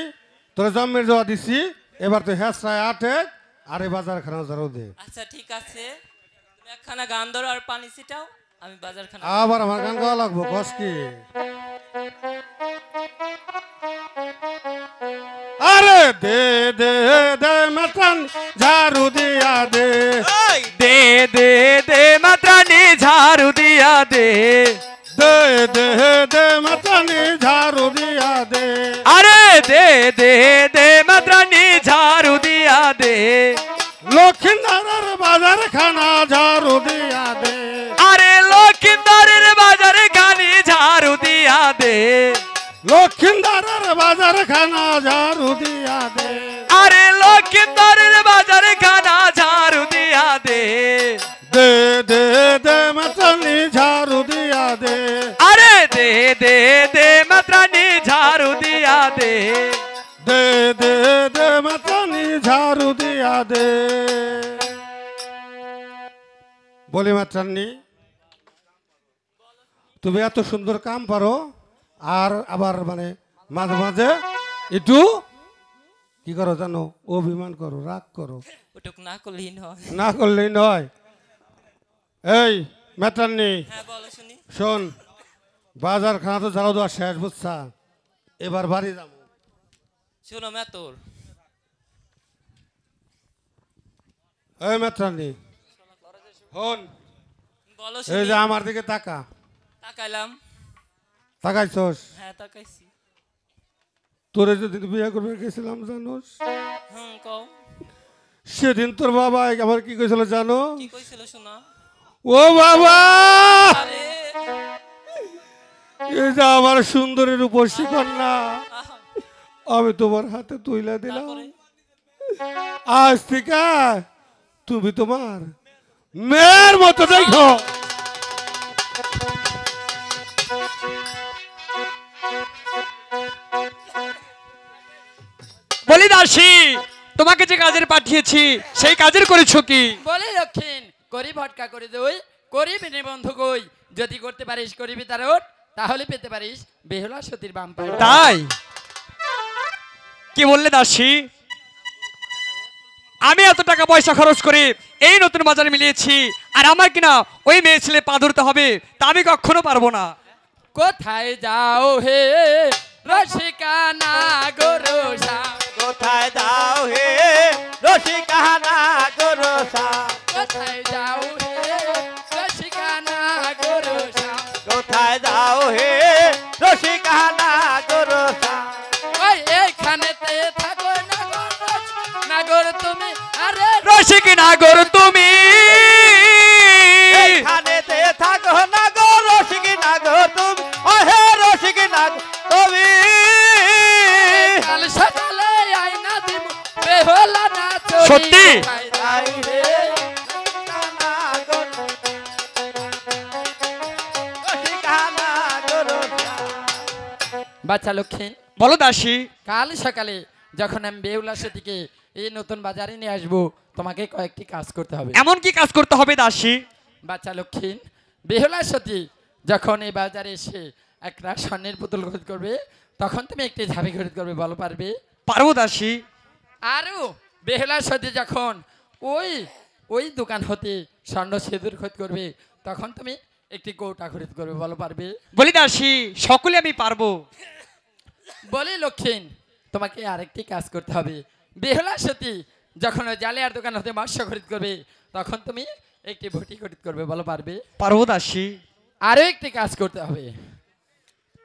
তোর জমির জমা দিছি এবার তো হেসরায় আটে আর এই বাজার খানা ঝাড়ু দে আচ্ছা ঠিক আছে তুমি একখানা গান ধরো আর পানি ছিটাও আমি বাজারখানা আবার আমার গান গাওয়া লাগবো কস কি আরে দে দে দে মতন ঝাড়ু দিয়া দে ওই দে দে দে মাত্রানি ঝাড়ু দিয়া দে দে দে দে মতন ঝাড়ু দিয়া দে আরে দে দে দে মাত্রানি ঝাড়ু দিয়া দে লক্ষিন্দারের বাজার খানা ঝাড়ু দিয়া দে আরে লক্ষিন্দরের বাজারে খানি ঝাড়ু দিয়া দে লক্ষিন্দারের বাজার খানা ঝাড়ু দিয়া দে আরে লক্ষিন্দরের বাজারে খানা ঝাড়ু দিয়া দে দে দে দে মতনি ঝাড়ু দিয়া দে আরে দে দে দে মাত্রানি ঝাড়ু দিয়া দে দে দে দে মতনি ঝাড়ু দিয়া দে বলি মাত্রান্নি তুমি এত সুন্দর কাম পারো আর আবার মানে মাঝে মাঝে একটু কি করো জানো অভিমান করো রাগ করো ওটুক না করলেই নয় না করলেই নয় এই মেটান্নি হ্যাঁ বলো শুনি শোন বাজার খানা তো ঝাড়ু দেওয়া শেষ বুঝছা এবার বাড়ি যাবো শোনো তোর এই মেটান্নি শোন বলো এই শুনি যে আমার দিকে তাকা তাকাইলাম তাকাইছস হ্যাঁ তাকাইছি তোরে যেদিন বিয়ে করবে গেছিলাম জানোস কও সেদিন তোর বাবা আমার কি কইছিল জানো কি কইছিল শোনা ও বাবা আরে এই যে আমার সুন্দরের উপসী কন্যা আহা, আমি তোমার হাতে তুইলা দিলাম তারপরে আজ থেকে তুমি তোমার মেয়ের মতো দেখো দাসী তোমাকে যে কাজের পাঠিয়েছি সেই কাজের করেছো কি? বলি দক্ষিণ করি ভটকা করে দই করিবি নিবন্ধ কই যদি করতে পারিস করিবি তারট তাহলে পেতে পারিস বেহুলা সতীর বাম পায়ে। তাই কি বললে দাসী? আমি এত টাকা পয়সা খরচ করে এই নতুন বাজার মিলিয়েছি আর আমার কিনা ওই মেয়ে ছেলে পা ধরতে হবে তা আমি কখনো পারবো না। কোথায় যাও হে রসিকা না গরসা কোথায় যাও হে রসিকা না গরসা কোথায় যাও হে রসিকা না গরসা কোথায় যাও হে রসিকা না গরসা ওই এইখানেতে থাকো নাগর তুমি আরে রসিক নাগর তুমি এইখানেতে থাকো না গো রসিক না গো তুমি ও হে রসিক না গো তুমি কাল সকালে আইনা দিব বেহুলা না চলি সত্যি? কোথায় যাও হে রসিকা না গো রসিকা না গরসা বাচ্চা লক্ষ্মী বলো দাসী। কাল সকালে যখন আমি বেহুলা সতীকে এই নতুন বাজারে নিয়ে আসবো তোমাকে কয়েকটি কাজ করতে হবে। এমন কি কাজ করতে হবে দাসী? বাচ্চা লক্ষ্মী বেহুলা সতী যখন এই বাজারে এসে একটা স্বর্ণের পুতুল খরিদ করবে তখন তুমি একটি ঝাঁপি খরিদ করবে বলো পারবে? পারবো দাসী। আরও বেহুলা সতী যখন ওই ওই দোকান হতে স্বর্ণ সিঁদুর খরিদ করবে তখন তুমি একটি কৌটা খরিদ করবে বলো পারবে? বলি দাসী সকলে আমি পারবো। বলি লক্ষ্মীন তোমাকে আরেকটি কাজ করতে হবে। বেহুলা সতী যখন ওই জালিয়ার দোকান হতে মৎস্য খরিদ করবে তখন তুমি একটি ভটি খরিদ করবে বলো পারবে? পারবো দাসী। আরও একটি কাজ করতে হবে।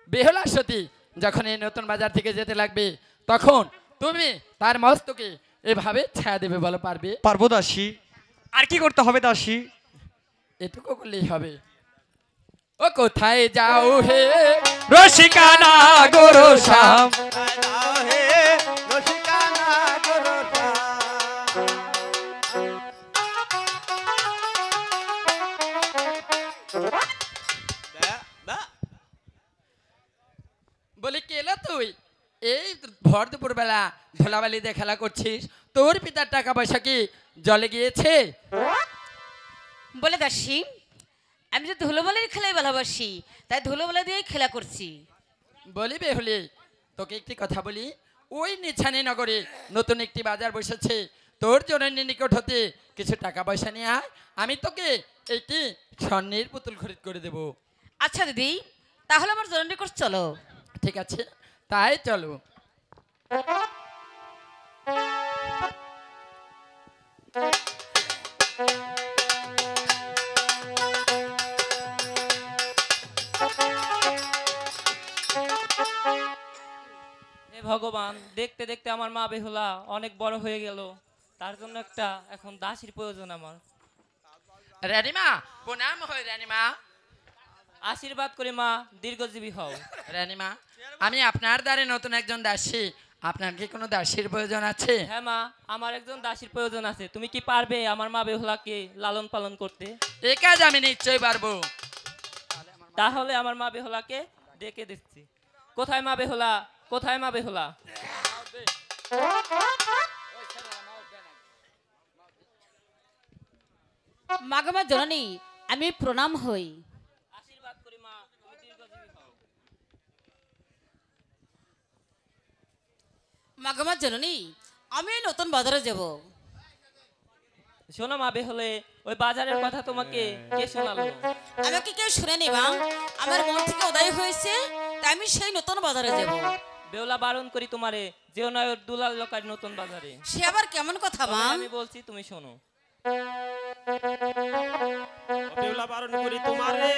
বেহুলা সতী যখন এই নতুন বাজার থেকে যেতে লাগবে তখন তুমি তার মস্তকে এভাবে ছায়া দেবে বলো পারবে? পারবো দাসী। আর কি করতে হবে দাসী? এটুকু করলেই হবে। ও কোথায় যাও হে রসিকা নাগর শ্যাম কোথায় যাও হে রসিকা না গরসা বলি কেলা তুই এই ভর দুপুর বেলা ধুলাবালি দিয়ে খেলা করছিস তোর পিতার টাকা পয়সা কি জলে গিয়েছে? বলে দাসী আমি যে ধুলোবালির খেলাই ভালোবাসি তাই ধুলোবালা দিয়েই খেলা করছি। বলি বেহুলি তোকে একটি কথা বলি ওই নিছানি নগরে নতুন একটি বাজার বসেছে তোর জননীর নিকট হতে কিছু টাকা পয়সা নিয়ে আয় আমি তোকে একটি স্বর্ণের পুতুল খরিদ করে দেব। আচ্ছা দিদি তাহলে আমার জনের নিকট চলো। ঠিক আছে তাই চলো। হে ভগবান দেখতে দেখতে আমার মা বেহুলা অনেক বড় হয়ে গেল তার জন্য একটা এখন দাসীর প্রয়োজন আমার। রানীমা প্রণাম হয় রানীমা। আশীর্বাদ করে মা দীর্ঘজীবী হও। রানীমা আমি আপনার দ্বারে নতুন একজন দাসী আপনার কি কোনো দাসীর প্রয়োজন আছে? হ্যাঁ মা আমার একজন দাসীর প্রয়োজন আছে। তুমি কি পারবে আমার মা বেহুলাকে লালন পালন করতে? এ কাজ আমি নিশ্চয়ই পারবো। তাহলে আমার মা বেহুলাকে ডেকে দিচ্ছি। কোথায় মা বেহুলা? কোথায় মা বেহুলা? মাগমা জননী আমি প্রণাম হই। আশীর্বাদ করি মা তুমি দীর্ঘজীবী হও। মাগমা জননী আমি এই নতুন বাজারে যাব। শোনো মা বেহুলে ওই বাজারের কথা তোমাকে কে শোনালো? আমাকে কেউ শুনে নিবা আমার মন থেকে উদয় হয়েছে তাই আমি সেই নতুন বাজারে যাব। বেহুলা বারণ করি তোমারে যেও নয় ওর দুলাল লোকার নতুন বাজারে। সে আবার কেমন কথা মা? আমি বলছি তুমি শোনো। বেহুলা বারণ করি তোমারে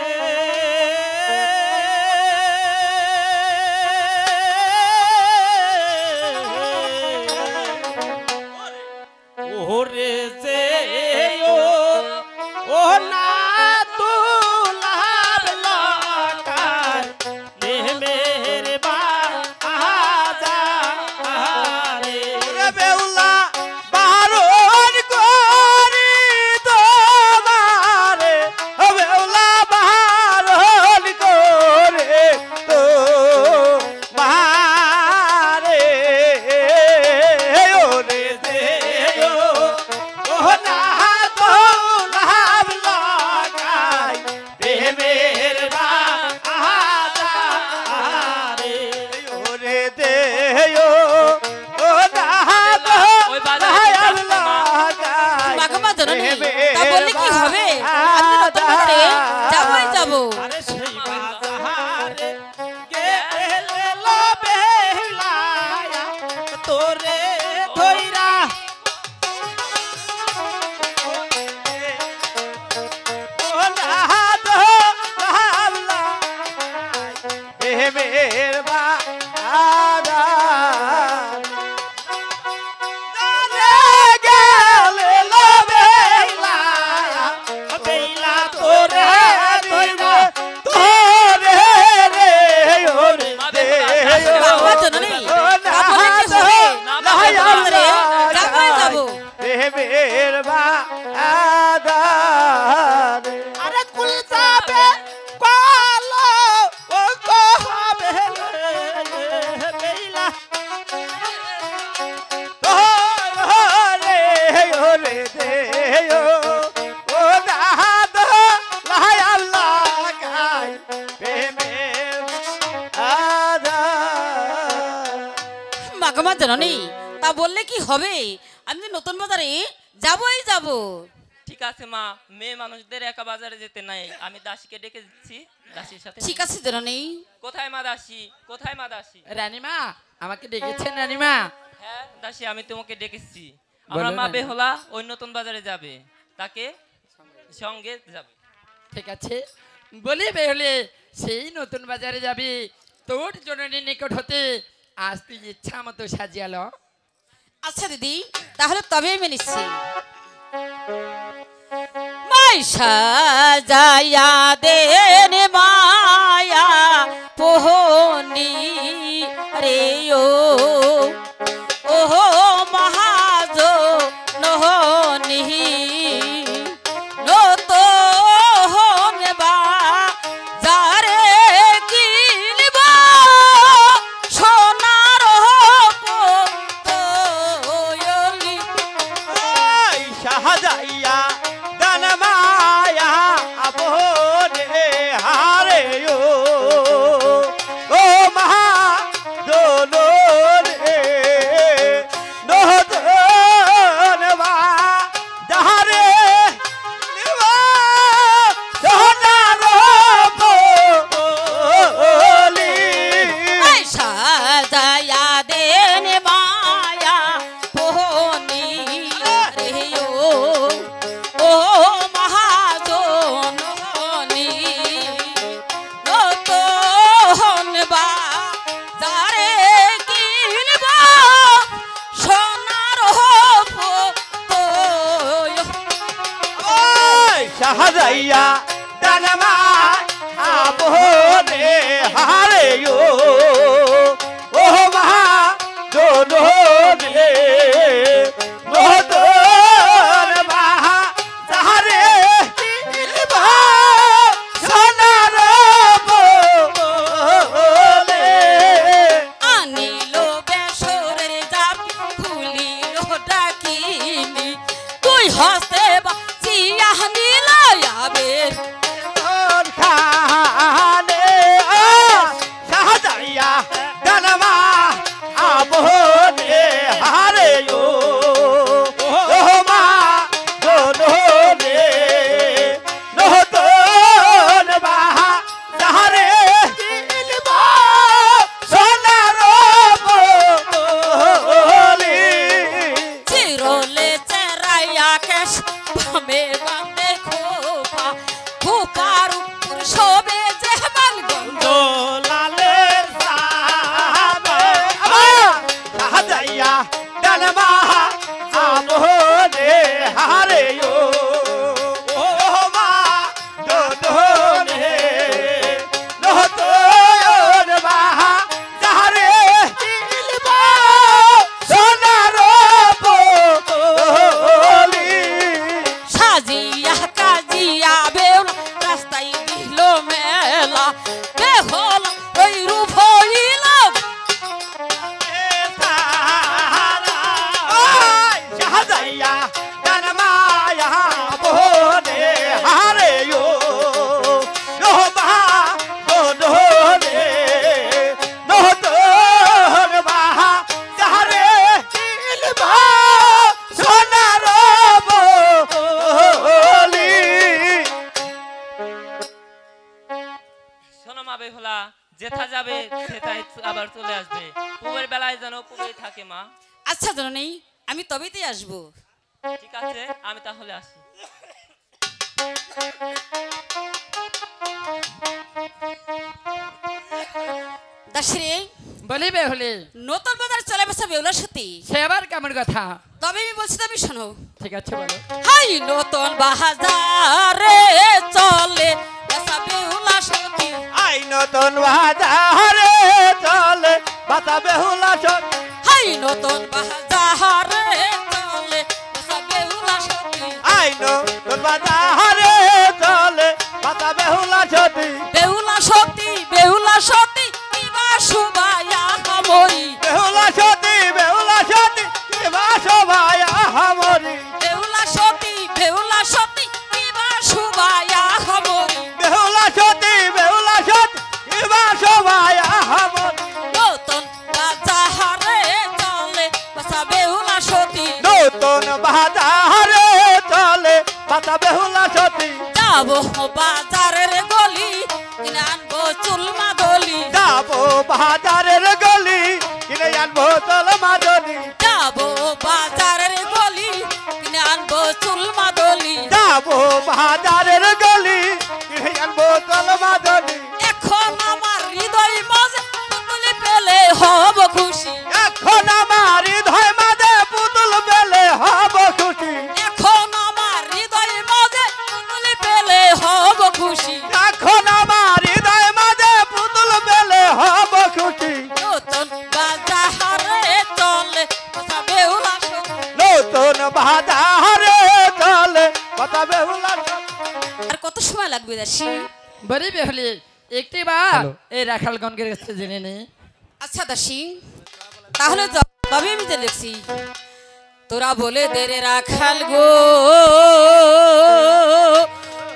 ওরে যে ও না তুলার লকার নেমের বাজারে ওরে বেহুলা বারণ করি তোমারে ও বেহুলা বারণ আমার জন্য নেই তা বলে কি হবে যাবো যাবো প্রেমের বাদারে আরে কুল যাবে কলো ও কবে বেইলা ওরে ওরে দে ও দাদ লাই আল্লাহ গায় প্রেমের বাদারে মাগমা জানো নেই তা বললে কি হবে আমি তো নতুন বাজারে যাবই যাব ঠিক আছে মা, মেয়ে মানুষদের একা বাজারে যেতে নাই, আমি দাসীকে ডেকে দিচ্ছি, দাসীর সাথে। ঠিক আছে জানো নেই কোথায় মা দাসী, কোথায় মা দাসী? রানীমা আমাকে ডেকেছেন রানীমা? হ্যাঁ দাসী, আমি তোমাকে ডেকেছি। বলো আমার মা রানী। বেহুলা ওই নতুন বাজারে যাবে, তাকে সঙ্গে যাবে। ঠিক আছে বলি বেহলে সেই নতুন বাজারে যাবি, তোর জননীর নিকট হতে আজ তুই ইচ্ছা মতো সাজিয়ালো। আচ্ছা দিদি তাহলে তবে আমি নিচ্ছি। মাইশা যায়া দেন মায়া পোহনি রে ও মহাজ নহনি নত হনবা যারে কিনব সোনার পয়লি শাহজাইয়া দান মায়া আপনে হারে ও মহা দোলো রে নহদন বা দারে নিবা সোনার বলি সাজায়া দেন মায়া পোহনি রে ও মহাজন হনি নতন বা যারে কিনব সোনার শাহজাইয়া দান মায়া আপনে হারে ও মহা দোলো রে নহদন বা দারে নিবা সোনার বলে আনিল বেসরের জাপ খুলিল ডাকিনি তুই হস্তে বাঁচিয়া নিল আবের খানে শাহজাইয়া দান মায়া আপনে হারে ও মা দোলো রে নহদন বা দারে নিবা সোনার বলি চিরলে চেরাইয়া কেশ ভামে বাঁধে খোপা খোপার উপর শোবে জেহমাল গন্ধ লালের সাবে শাহজাইয়া দান মায়া আপনে হারে ও মা দোলো রে নহদন বা দারে নিবা সোনার বলি সাজিয়া কাজিয়া বেউল রাস্তায় দিল মেলা বেহল ওই রূপ হইল শাহজাইয়া দান মায়া আপনে হারে ও মা দোলো রে নহদন বা দারে নিবা সোনার বলি শোনো মা বেহুলা, যেথা যাবে সেটাই আবার চলে আসবে, পুবের বেলায় যেন পুবেই থাকে মা। আচ্ছা জননী আমি তবেতেই আসবো। ঠিক আছে, আমি তাহলে আসি। দাসরে বলি বেহলে নতুন বাজার চলে বসে বেউলার সাথে সে আবার কেমন কথা? তবে আমি বলছি তুমি শোনো। ঠিক আছে বলো। হাই নতুন বাজারে চলে বসা বেউলার সাথে আই নতুন বাজারে চলে বাচ্চা পাতা বেহুলা সতী হাই নতুন বাজারে চলে বসা বেহুলা সতী আইনো তোর বাজারে চলে পাতা বেহুলা সতী বেহুলা সতী কিবা শুভায়া হামরি বেহুলা সতী কিবা শোভায়া হামরি বেহুলা সতী কিবা শুভায়া হামরি বেহুলা সতী কিবা শোভায়া হামরি নতুন বাজারে চলে বসা বেহুলা সতী নতুন বাজারে চলে পাতা বেহুলা সতী যাবো বাজারের গলি কিনে আনবো চুলমা দলি যাবো বাজারের গলি কিনে আনবো চল মাদলি যাবো বাজারের গলি কিনে আনবো চুলমা দলি যাবো বাজারের গলি কিনে আনবো চল মাদলি এখন আমার হৃদয় মাঝে পুতুল পেলে হব খুশি এখন আমার হৃদয় মাঝে পুতুল পেলে হব খুশি এখন আমার হৃদয় মাঝে পুতুল পেলে হব খুশি এখন আমার হৃদয় মাঝে পুতুল পেলে হব খুশি নতুন বাজারে চলে কথা বেহুলা সতী নতুন বাজারে চলে পাতা বেহুলা সতী আর কত সময় লাগবে দাসী বলি বেহলি একটি বার এই রাখালগণের কাছে জেনে নে আচ্ছা দাসী তাহলে তবে আমি যে লিখছি তোরা বলে দে রে রাখাল গো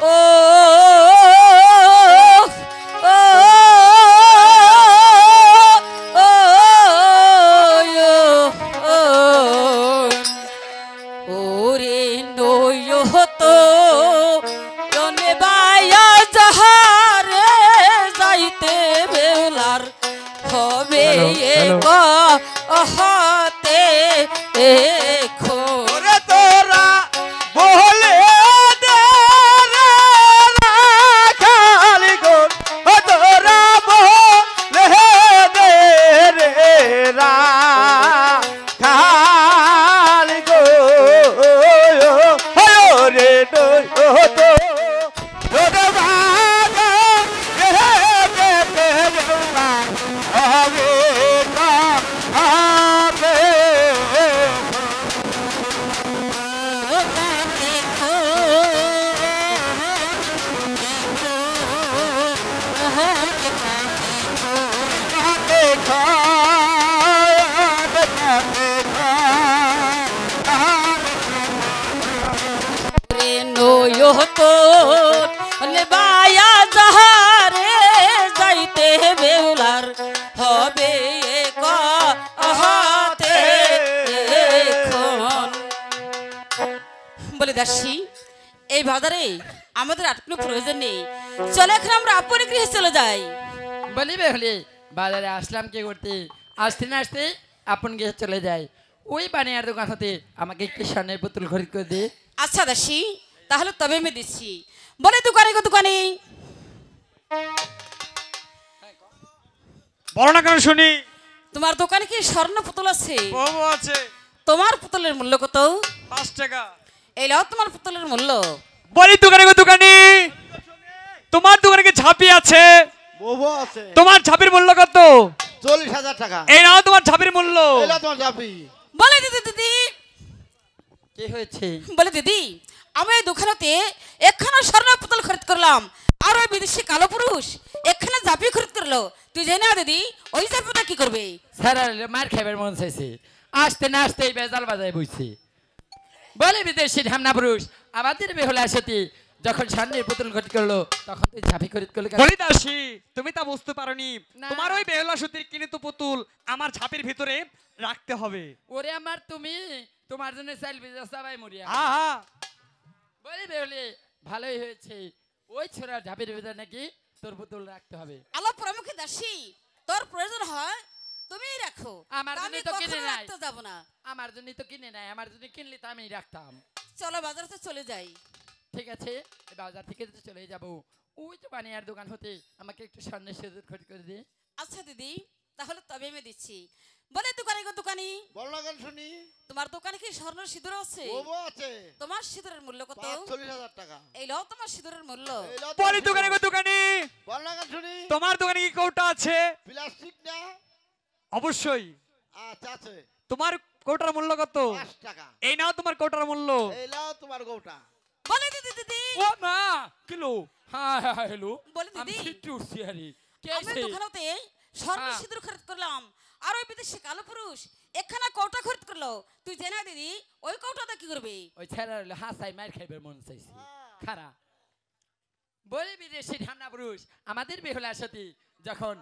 ও ও ওরে নয় হতো জনে বায়া যাহারে যাইতে বেলার হবে হতে এখন ওরে তোরা বলে দে রে রাখাল গো ও তোরা বলে দে রে রাখাল গো ওরে তো তোরা বাগা রে রে রে হবে না হবে হতো বায়া যাহারে যাইতে বেউলার হবে হতে এখন বলে দাসী এই বাজারে আমাদের আর কোনো প্রয়োজন নেই চলে এখন আমরা আপন গৃহে চলে যাই বলি বেহলি বাজারে আসলাম কি করতে আসতে না আসতে আপন গিয়ে চলে যায় ওই বানিয়ার দোকান হতে আমাকে একটি স্বর্ণের পুতুল খরিদ করে দে আচ্ছা দাসী তাহলে তবে আমি দিচ্ছি বলে দোকানে গো দোকানে বলো না কেন শুনি তোমার দোকানে কি স্বর্ণ পুতুল আছে বহু আছে তোমার পুতুলের মূল্য কত 5 টাকা এই নাও তোমার পুতুলের মূল্য বলি দোকানে গো দোকানি তোমার দোকানে কি ঝাঁপি আছে বহু আছে তোমার ঝাঁপির মূল্য কত 40,000 টাকা এই নাও তোমার ঝাঁপির মূল্য এলা তোমার যাবি বলে দিদি কি হয়েছে বলে দিদি আমি এই দোকানেতে একখানা স্বর্ণ পুতুল খরিদ করলাম আর ওই বিদেশি কালো পুরুষ একখানা জাপি খরিদ করলো তুই জানি না দিদি ওই জাপিটা কি করবে স্যার মার খাইবার মন চাইছে আসতে না আসতে বেজাল বাজায় বইছে বলে বিদেশি ঢামনা পুরুষ আমাদের বেহুলা সতী যখন স্বর্ণের পুতুল খরিদ করলো তখন তুই ঝাঁপি খরিদ করলি কেন? বলি দাসী তুমি তা বুঝতে পারোনি না। তোমার ওই বেহুলা সতীর কিনিত পুতুল আমার ঝাঁপির ভিতরে রাখতে হবে ওরে আমার তুমি তোমার জন্য চাইল বিজা সবাই মরিয়া আহা বলি বেহুলি ভালোই হয়েছে ওই ছোড়ার ঝাঁপির ভিতরে নাকি তোর পুতুল রাখতে হবে আলো প্রমুখে দাসী তোর প্রয়োজন হয় তুমিই রাখো আমার জন্য আমি তো কখনো কিনে নাই। রাখতে যাব না আমার জন্য তো কিনে নাই আমার জন্য কিনলে তো আমি রাখতাম চলো বাজারতে চলে যাই ঠিক আছে এই বাজার থেকে তো চলে যাব ওই তো বানিয়ার দোকান হতে আমাকে একটু স্বর্ণের সিঁদুর খরিদ করে দে আচ্ছা দিদি তাহলে তবে আমি দিচ্ছি বলে দোকানে গো দোকানি বল না কেন শুনি তোমার দোকানে কি স্বর্ণ সিঁদুর আছে বহু আছে তোমার সিঁদুরের মূল্য কত 40,000 টাকা এই লও তোমার সিঁদুরের মূল্য এলা বলি দোকানে গো দোকানি বল না কেন শুনি তোমার দোকানে কি কৌটা আছে প্লাস্টিক না অবশ্যই। আচ্ছা আছে। তোমার কোটার মূল্য কত? 5 টাকা। এই নাও তোমার কোটার মূল্য। এই নাও তোমার গোটা। বলে দিদি ও মা কিলো হ্যাঁ হ্যাঁ হ্যালো বলে আমি দিদি সিটু সিয়ারি কে আমি আছে দোকানতে স্বর্ণ হ্যাঁ। সিঁদুর খরিদ করলাম আর ওই বিদেশি কালো পুরুষ একখানা কৌটা খরিদ করলো তুই জানা দিদি ওই কৌটাটা কি করবে ওই ছেড়া হলো হাসাই মার খাইবার মন চাইছি খারা বলি বিদেশি ঢামনা পুরুষ আমাদের বেহুলার সাথে যখন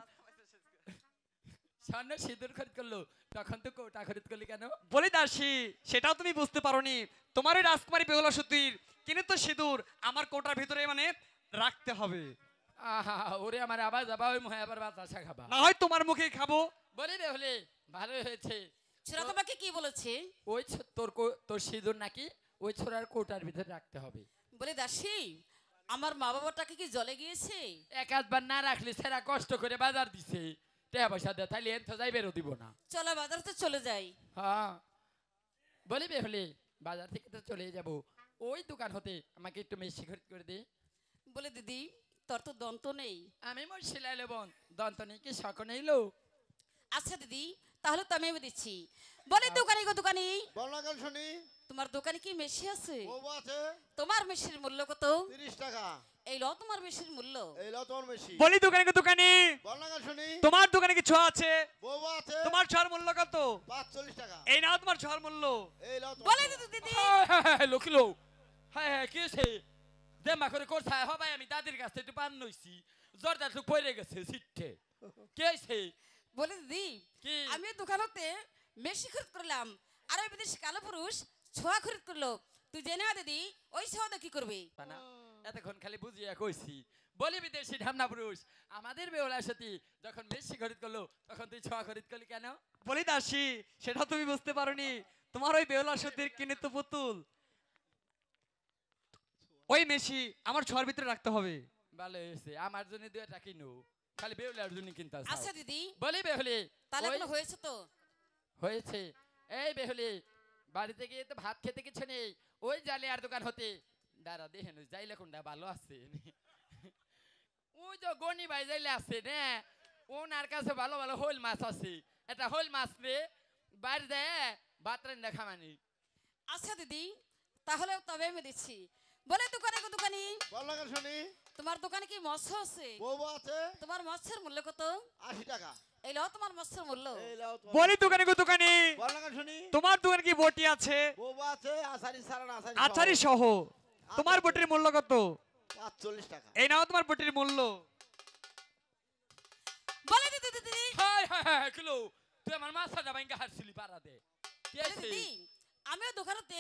স্বর্ণ সিঁদুর খরিদ করলো তখন তো কোটা খরিদ করলি কেন? বলি দাসী, সেটাও তুমি বুঝতে পারোনি। তোমার ওই রাজকুমারী বেহুলা সতীর কিন্তু তো সিঁদুর আমার কোটার ভিতরে মানে রাখতে হবে। আহা ওরে আমার আবার যাবা ওই মহে আবার বাতাসা খাবা না হয় তোমার মুখে খাবো। বলি বেহুলে ভালো হয়েছে ছোড়া তোমাকে কি বলেছে ওই তোর সিঁদুর নাকি ওই ছোড়ার কোটার ভিতরে রাখতে হবে। বলে দাসী আমার মা বাবাটাকে কি জলে গিয়েছে এক আধবার না রাখলে সেরা কষ্ট করে বাজার দিছে টাকা পয়সা দেয় তাহলে এন তো যাই বেরো দিব না। চলো বাজারতে চলে যাই হ্যাঁ বলি বেহুলে বাজার থেকে তো চলে যাব ওই দোকান হতে আমাকে একটু মিষ্টি খরিদ করে দে। বলে দিদি তোর তো দন্ত নেই আমি মোর সেলাই লেবন দন্ত নেই কি শখ নেই লো। আচ্ছা দিদি তাহলে তো আমি দিচ্ছি বলে দোকানি গো দোকানি বলনা গান শুনি। তোমার দোকানে কি মেশি আছে বউ আছে। তোমার মেশির মূল্য কত 30 টাকা। এই লো তোমার মেশির মূল্য এই নাও তোমার মেশি। বলি দোকানে দোকানি বলনা গান শুনি। তোমার দোকানে কি ছোঁয়া আছে? বউ আছে। তোমার ছোঁয়ার মূল্য কত? 45 টাকা। এই নাও তোমার ছোঁয়ার মূল্য। এই নাও তোমার। বলে দিদি দিদি লোকিলো হ্যাঁ হ্যাঁ কি সে দেমা করে করছে হবাই আমি দাদির কাছে একটু পান নইছি জর্দার তো পড়ে গেছে সিটে কে সে বলে দিদি কি? আমি দোকানতে মেশি খরিদ করলাম আর ওই বিদেশি কালো পুরুষ ছোঁয়া খরিদ করলো তুই জেনে না দিদি ওই ছোঁয়াটা কি করবে না এতক্ষণ খালি বুঝিয়া কইছি বলি বিদেশি ঢামনা পুরুষ আমাদের বেওলার সাথে যখন বেশি খরিদ করলো তখন তুই ছোঁয়া খরিদ করলি কেন? বলি দাসী, সেটা তুমি বুঝতে পারোনি। তোমার ওই বেহুলা সতীর কিনে তো পুতুল, ওই মেশি আমার ছোঁয়ার ভিতরে রাখতে হবে। ভালো হয়েছে আমার জন্য দুইটা কিনো খালি বেউলার জন্য কিনতে আচ্ছা দিদি বলি বেহুলি তাহলে ওই- এগুলো হয়েছে তো হয়েছে এই বেহুলি বাড়িতে গিয়ে তো ভাত খেতে কিছু নেই ওই জালিয়ার দোকান হতে দাঁড়া দেখেন যাইলে কোনটা ভালো আছে ওই তো গনি ভাই যাইলে আছে না ওনার কাছে ভালো ভালো হোল মাছ আছে এটা হোল মাছ রে বাইরে যায় ভাত রান্না খামানি। আচ্ছা দিদি তাহলে তবে আমি দিচ্ছি বলে দোকানে গো দোকানি বলনা গান শুনি। তোমার দোকানে কি মৎস্য আছে বউ আছে। তোমার মৎস্যের মূল্য কত 80 টাকা। এই লো তোমার মৎস্যের মূল্য এই নাও তোমার। বলি দোকানে দোকানি বলনা গান শুনি। তোমার দোকানে কি বটি আছে? বউ আছে। আসারি সারান আসারি। আচারি সহ। তোমার বটির মূল্য কত? 45 টাকা। এই নাও তোমার বটির মূল্য। বলে দিদি দিদি হাই হাই হাই কিলো তুই আমার মাছটা ভাঙ্গা হারছিলি পাড়া দে কে বলে আছে? দিদি আমিও দোকানতে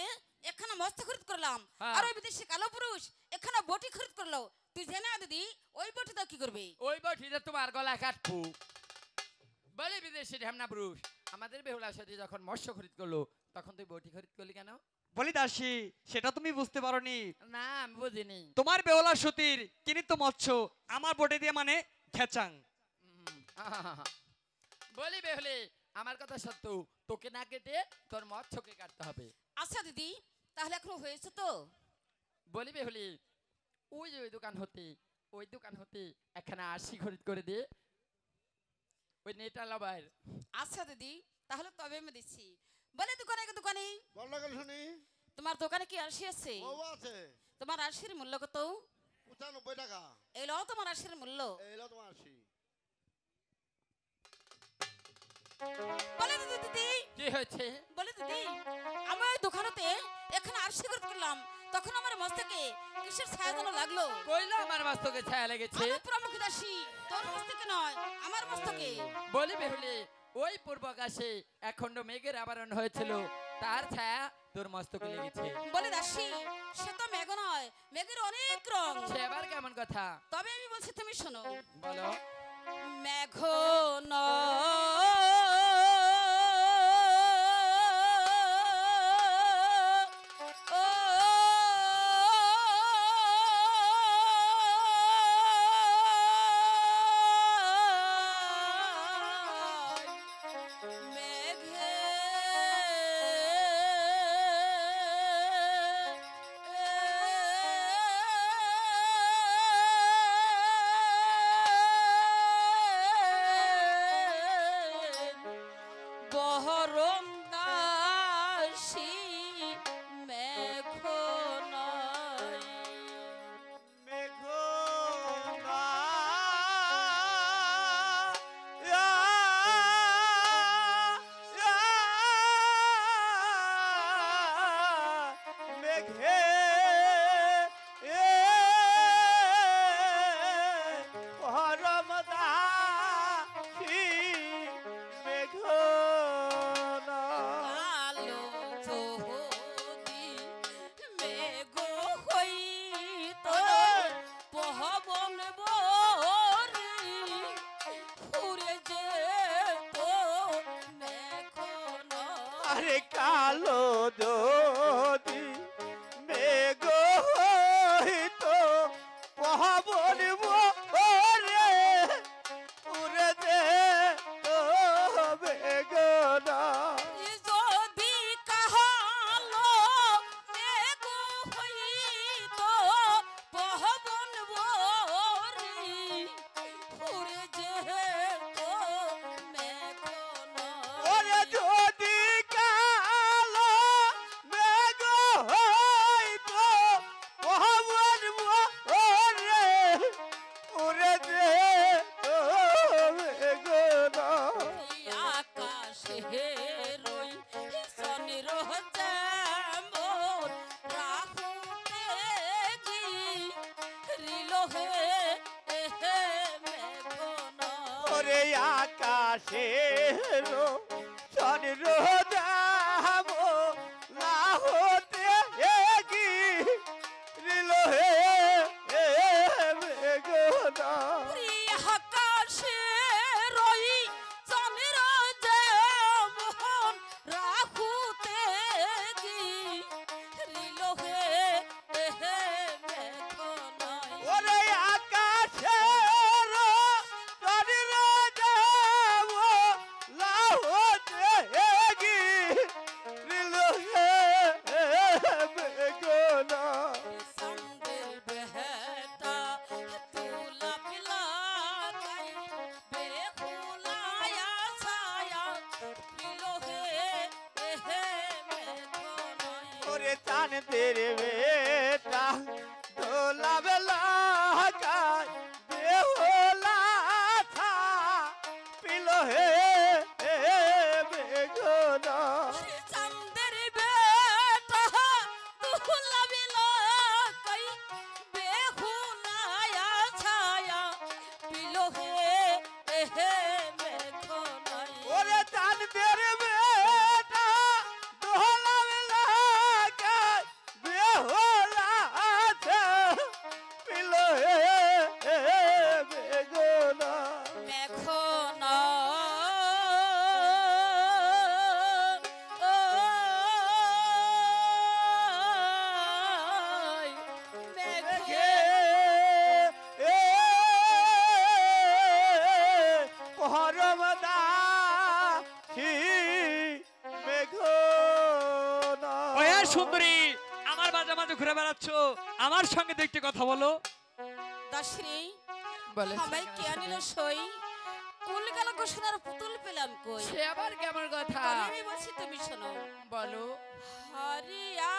একখানা মস্ত খরিদ করলাম হ্যাঁ। আর ওই বিদেশি কালো পুরুষ একখানা বটি খরিদ করলো তুই জেনে না দিদি ওই বটিটা কি করবে ওই বটিটা তোমার গলা কাটবো বলে বিদেশি ঢামনা পুরুষ আমাদের বেহুলার সাথে যখন মৎস্য খরিদ করলো তখন তুই বটি খরিদ করলি কেন? বলি দাসী, সেটা তুমি বুঝতে পারোনি। না আমি বুঝিনি। তোমার বেহুলা সতীর কিনি তো মৎস্য আমার বটে দিয়ে মানে খেচাং। বলি বেহুলি আমার কথা সত্য তোকে না কেটে তোর মৎস্যকে কাটতে হবে। আচ্ছা দিদি তাহলে এখনো হয়েছে তো বলি বেহুলি ওই যে ওই দোকান হতে একখানা আশি খরিদ করে দে ওই নেটা লাভার। আচ্ছা দিদি তাহলে তবে আমি দিচ্ছি বলে দোকানে গো দোকানি বলনা গান শুনি। তোমার দোকানে কি আরশি আছে বউ আছে। তোমার আরশির মূল্য কত 95 টাকা। এই লো তোমার আরশির মূল্য এই নাও তোমার 80। বলে দিদি দিদি কি হয়েছে? বলে দিদি আমি ওই দোকানতে এখানে আরশি খরিদ করলাম তখন আমার মস্তকে কিসের ছায়া যেন লাগলো কইলো আমার মস্তকে ছায়া লেগেছে। আমি প্রমুখ দাসী তোর মস্তকে নয় আমার মস্তকে বলি বেহুলি ওই পূর্ব আকাশে এখন্ড মেঘের আবরণ হয়েছিল তার ছায়া তোর মস্তকে লেগেছে। বলে দাসী সে তো মেঘ নয় মেঘের অনেক রং সে আবার কেমন কথা? তবে আমি বলছি তুমি শোনো বলো। মেঘ পহরম দাসী মেঘ নাই আলো যদি মেঘ হইত পহবন বরি উড়ে যেত মেঘ নাই আরে কালো যদি মেঘ হইতো পবন ওরে উড়ে দে তো বেগনা যদি কাহালো মেঘ হইত পহবন বরি উড়ে যেত মেঘ নাই ওরে যদি কালো মেঘ হইতো পবন ওরে উড়ে দে তো বেগনা আকাশে রই সনির যেমন রাহুতে রিল হে মেঘ নাই ওরে আকাশে চন্দ্র দাম লাহতে গি রিল হে বেগনা আকাশে রই চন্দ্র যেমন রাহুতে রিল হে মেঘ নাই ওরে আকাশে চন্দ্র দাম লাহতে গি রিল হে বেগনা সন্দের বেহতা তুলা পিলা গাই বেহুলায়া ছায়া পিলো হে মেঘ নাই ওরে চাঁদের বেটা দোলা বেলা গায় বেহুলা থা পিল হে বেগনা চন্দের বেটা তুলা পিলা গাই বেহুলায়া ছায়া পিলো হে মেঘ নাই ওরে চাঁদের বেটা দোলা বেলা গায় বেহুলা থা পিল হে বেগনা মেঘ নাই মেঘ পরমদা মেঘনা ওই আর সুন্দরী আমার মাঝে মাঝে ঘুরে বেড়াচ্ছ আমার সঙ্গে তো একটু কথা বলো। দাসরি বলে আমায় কে আনিল সই কুল গেল ঘোষণার পুতুল পেলাম কই সে আবার কেমন কথা তবে আমি বলছি তুমি শোনো বলো। হরিয়া